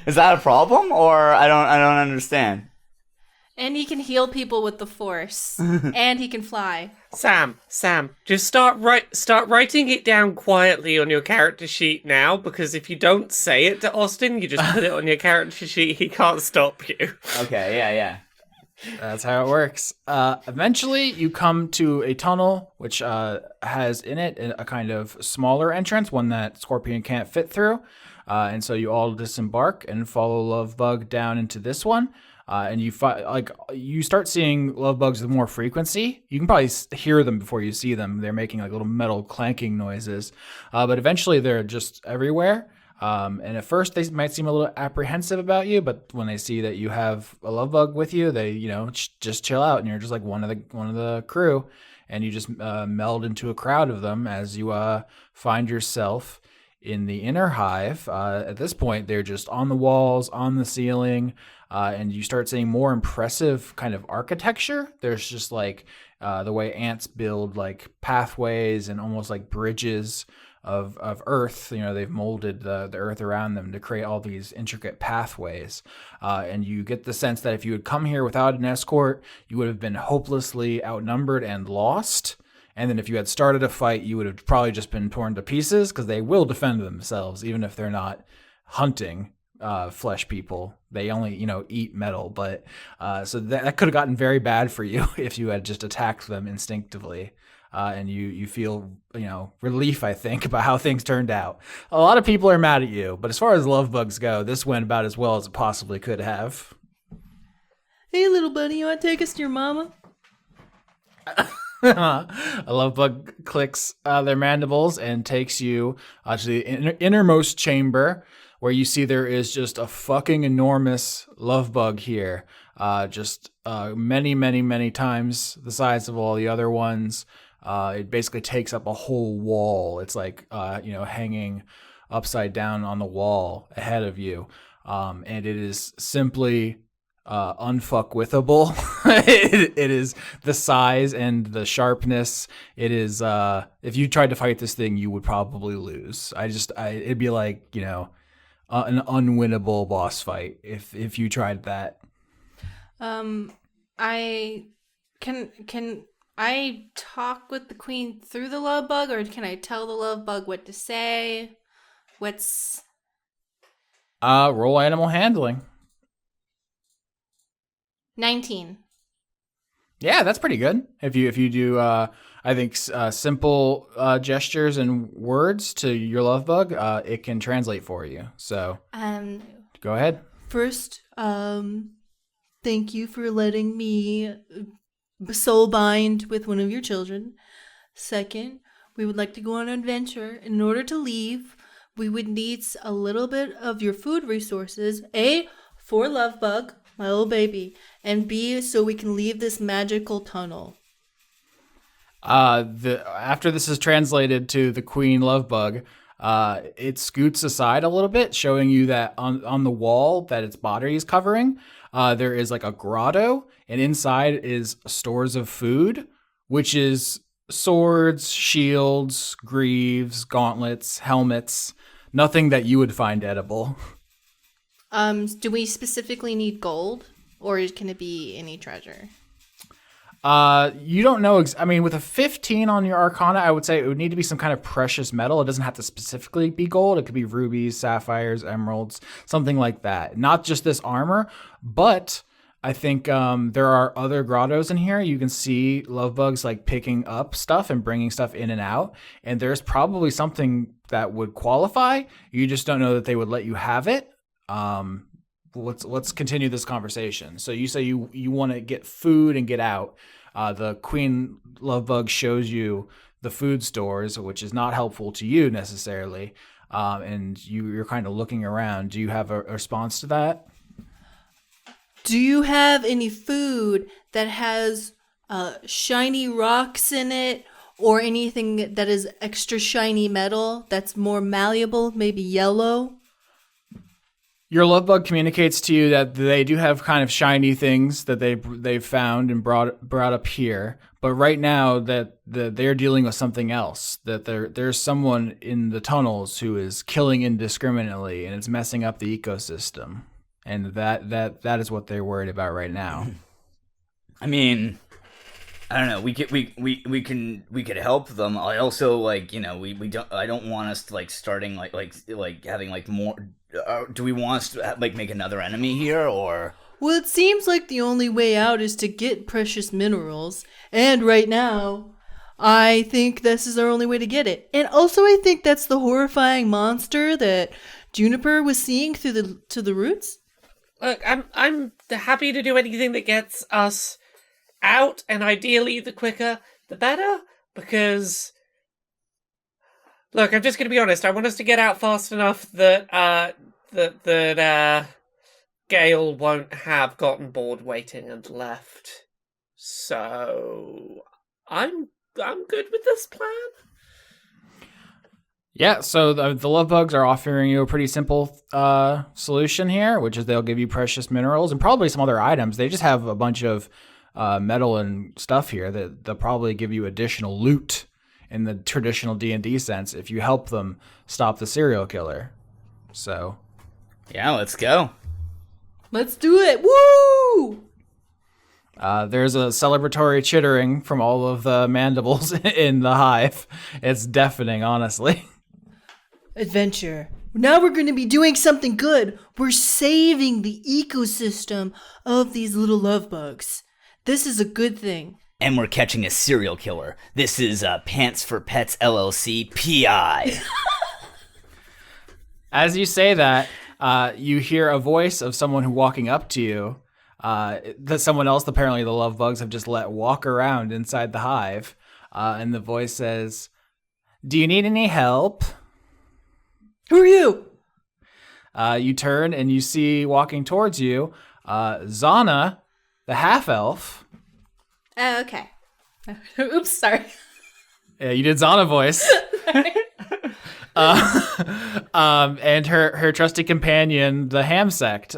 Is that a problem, or I don't understand? And he can heal people with the Force. And he can fly. Sam, just start writing it down quietly on your character sheet now, because if you don't say it to Austin, you just put it on your character sheet, he can't stop you. Okay, yeah. That's how it works. Eventually, you come to a tunnel which has in it a kind of smaller entrance, one that Scorpion can't fit through. And so you all disembark and follow Lovebug down into this one. And you start seeing love bugs with more frequency. You can probably hear them before you see them. They're making like little metal clanking noises, but eventually they're just everywhere. And at first they might seem a little apprehensive about you, but when they see that you have a love bug with you, they just chill out, and you're just like one of the crew, and you just meld into a crowd of them as you find yourself in the inner hive. At this point, they're just on the walls, on the ceiling. And you start seeing more impressive kind of architecture. There's just like the way ants build like pathways and almost like bridges of earth. They've molded the earth around them to create all these intricate pathways. And you get the sense that if you had come here without an escort, you would have been hopelessly outnumbered and lost. And then if you had started a fight, you would have probably just been torn to pieces, because they will defend themselves, even if they're not hunting flesh people. They only eat metal, but so that could have gotten very bad for you if you had just attacked them instinctively. And you feel relief, I think, about how things turned out. A lot of people are mad at you, but as far as love bugs go, this went about as well as it possibly could have. Hey, little buddy, you want to take us to your mama? A love bug clicks their mandibles and takes you to the innermost chamber, where you see there is just a fucking enormous love bug here. Just many, many, many times the size of all the other ones. It basically takes up a whole wall. It's like, hanging upside down on the wall ahead of you. And it is simply unfuckwithable. It is the size and the sharpness. It is, if you tried to fight this thing, you would probably lose. It'd be like, an unwinnable boss fight if you tried that. I can I talk with the queen through the love bug, or can I tell the love bug what to say? What's Roll animal handling. 19. Yeah, that's pretty good. If you do, I think simple gestures and words to your love bug, it can translate for you. So go ahead. First, thank you for letting me soul bind with one of your children. Second, we would like to go on an adventure. In order to leave, we would need a little bit of your food resources. A, for Lovebug, my little baby, and B, so we can leave this magical tunnel. After this is translated to the Queen Lovebug, it scoots aside a little bit, showing you that on the wall that its body is covering, there is like a grotto, and inside is stores of food, which is swords, shields, greaves, gauntlets, helmets, nothing that you would find edible. Do we specifically need gold, or can it be any treasure? You don't know. With a 15 on your Arcana, I would say it would need to be some kind of precious metal. It doesn't have to specifically be gold. It could be rubies, sapphires, emeralds, something like that. Not just this armor, but I think there are other grottos in here. You can see love bugs like picking up stuff and bringing stuff in and out, and there's probably something that would qualify. You just don't know that they would let you have it. Let's continue this conversation. So you say you want to get food and get out. The Queen Lovebug shows you the food stores, which is not helpful to you necessarily. And you're kind of looking around. Do you have a response to that? Do you have any food that has shiny rocks in it, or anything that is extra shiny metal that's more malleable, maybe yellow? Your love bug communicates to you that they do have kind of shiny things that they've found and brought up here, but right now that they're dealing with something else. That there's someone in the tunnels who is killing indiscriminately, and it's messing up the ecosystem, and that is what they're worried about right now. I mean, I don't know. We could help them. I also I don't want us to starting like having more. Do we want us to make another enemy here, or? Well, it seems like the only way out is to get precious minerals. And right now, I think this is our only way to get it. And also, I think that's the horrifying monster that Juniper was seeing through the roots. Look, I'm happy to do anything that gets us out, and ideally, the quicker, the better, because... Look, I'm just going to be honest. I want us to get out fast enough that Gale won't have gotten bored waiting and left. So I'm good with this plan. Yeah, so the love bugs are offering you a pretty simple solution here, which is they'll give you precious minerals and probably some other items. They just have a bunch of metal and stuff here that they'll probably give you additional loot in the traditional D&D sense if you help them stop the serial killer. So, Yeah, let's go. Let's do it. Woo! there's a celebratory chittering from all of the mandibles in the hive. It's deafening, honestly. Adventure. Now we're going to be doing something good. We're saving the ecosystem of these little love bugs. This is a good thing. And we're catching a serial killer. This is Pants for Pets LLC PI. As you say that, you hear a voice of someone who walking up to you. That someone else, apparently the love bugs, have just let walk around inside the hive. And the voice says, "Do you need any help?" Who are you? You turn and you see walking towards you, Zana, the half-elf. Okay. Oops, sorry. Yeah, you did Zana voice. And her trusty companion, the Hamsect,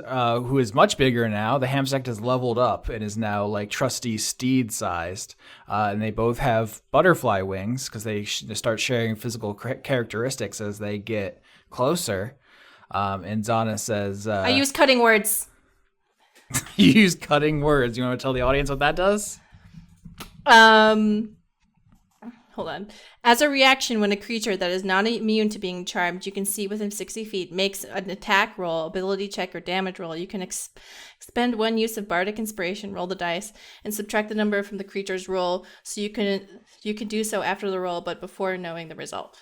who is much bigger now. The Hamsect has leveled up and is now like trusty steed-sized. And they both have butterfly wings because they start sharing physical characteristics as they get closer. And Zana says... I use cutting words. You use cutting words. You want to tell the audience what that does? Hold on. As a reaction, when a creature that is not immune to being charmed, you can see within 60 feet, makes an attack roll, ability check, or damage roll, you can expend one use of bardic inspiration, roll the dice, and subtract the number from the creature's roll. So you can do so after the roll, but before knowing the result.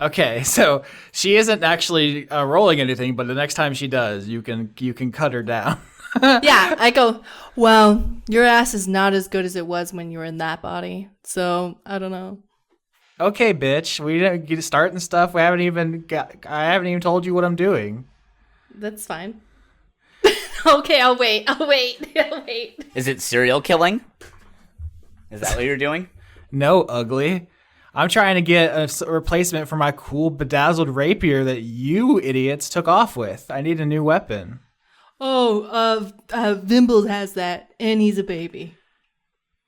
Okay, so she isn't actually rolling anything, but the next time she does, you can cut her down. Yeah, I go, well, your ass is not as good as it was when you were in that body. So, I don't know. Okay, bitch. We didn't get starting stuff. I haven't even told you what I'm doing. That's fine. Okay, I'll wait. Is it serial killing? Is that what you're doing? No, ugly. I'm trying to get a replacement for my cool bedazzled rapier that you idiots took off with. I need a new weapon. Oh, Vimble has that, and he's a baby.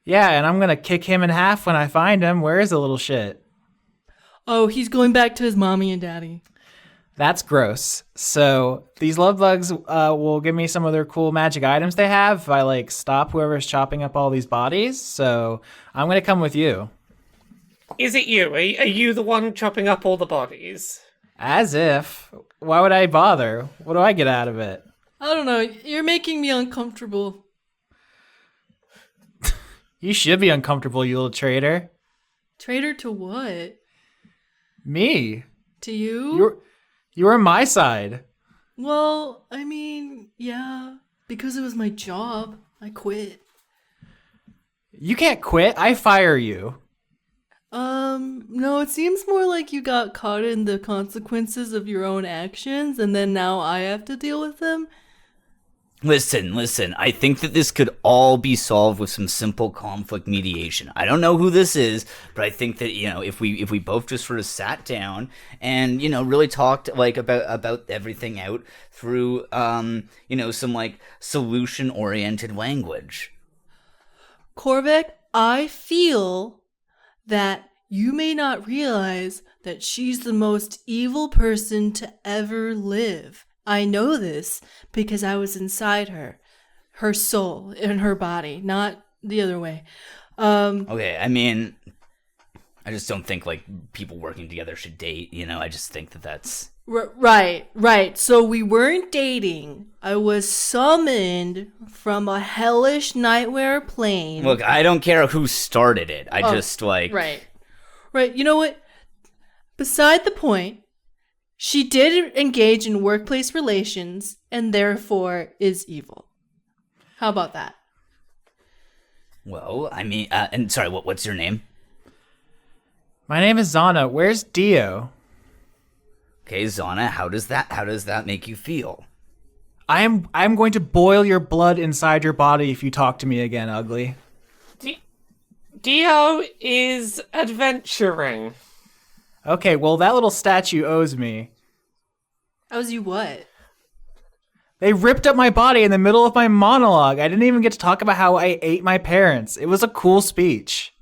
Yeah, and I'm gonna kick him in half when I find him. Where is the little shit? Oh, he's going back to his mommy and daddy. That's gross. So these love bugs will give me some of their cool magic items they have if I stop whoever's chopping up all these bodies. So I'm gonna come with you. Is it you? Are you the one chopping up all the bodies? As if. Why would I bother? What do I get out of it? I don't know. You're making me uncomfortable. You should be uncomfortable, you little traitor. Traitor to what? Me. To you? You're on my side. Well, I mean, yeah. Because it was my job. I quit. You can't quit. I fire you. No, it seems more like you got caught in the consequences of your own actions, and then now I have to deal with them. Listen, I think that this could all be solved with some simple conflict mediation. I don't know who this is, but I think that, if we both just sort of sat down and, really talked about everything out through, some solution-oriented language. Korvok, I feel that you may not realize that she's the most evil person to ever live. I know this because I was inside her soul in her body, not the other way. Okay, I just don't think people working together should date. I just think that's Right. So we weren't dating. I was summoned from a hellish nightmare plane. Look, I don't care who started it. I just, like... Right. You know what? Beside the point, she did engage in workplace relations and therefore is evil. How about that? Well, I mean, and sorry, what's your name? My name is Zana. Where's Dio? Okay, Zana, how does that make you feel? I'm going to boil your blood inside your body if you talk to me again, ugly. Dio is adventuring. Okay, well, that little statue owes me. Owes you what? They ripped up my body in the middle of my monologue. I didn't even get to talk about how I ate my parents. It was a cool speech.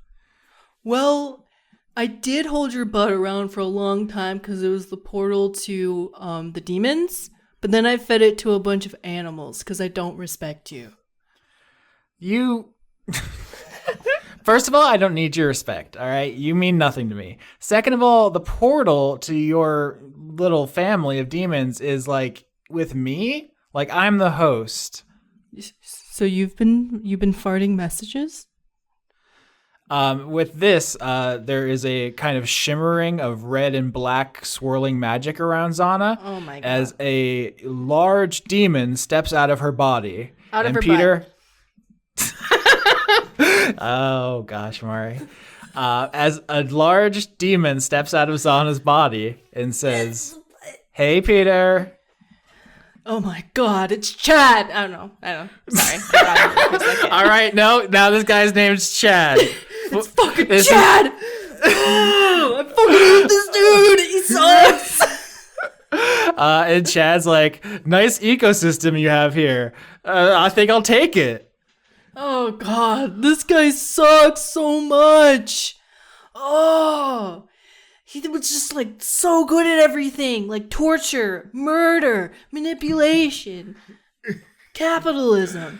Well, I did hold your butt around for a long time because it was the portal to the demons, but then I fed it to a bunch of animals because I don't respect you. You... First of all, I don't need your respect, all right? You mean nothing to me. Second of all, the portal to your little family of demons is, like, with me? Like, I'm the host. So you've been farting messages? With this, there is a kind of shimmering of red and black swirling magic around Zana. Oh my god. As a large demon steps out of her body. Out of her Peter... butt. Oh gosh, Mari. As a large demon steps out of Zana's body and says, "Hey, Peter." Oh my god, it's Chad. I don't know. Sorry. All right, now this guy's name's Chad. It's fucking Chad. I fucking love this dude. He sucks. And Chad's like, "Nice ecosystem you have here. I think I'll take it." Oh god, this guy sucks so much. Oh, he was just like so good at everything, like torture, murder, manipulation, capitalism.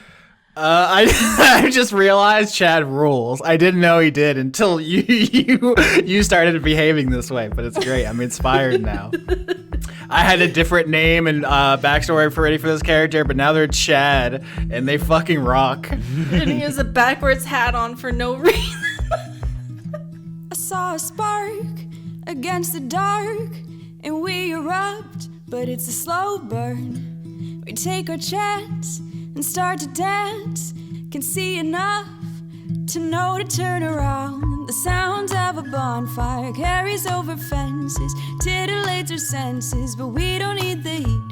I just realized Chad rules. I didn't know he did until you started behaving this way, but it's great. I'm inspired now. I had a different name and backstory ready for this character, but now they're Chad, and they fucking rock. And he has a backwards hat on for no reason. I saw a spark against the dark, and we erupt, but it's a slow burn. We take our chance and start to dance, can see enough to know to turn around. The sound of a bonfire carries over fences, titillates our senses, but we don't need the heat.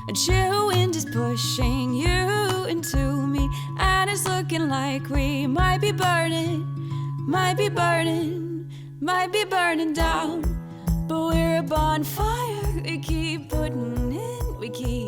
A chill wind is pushing you into me, and it's looking like we might be burning down. But we're a bonfire, we keep putting in, we keep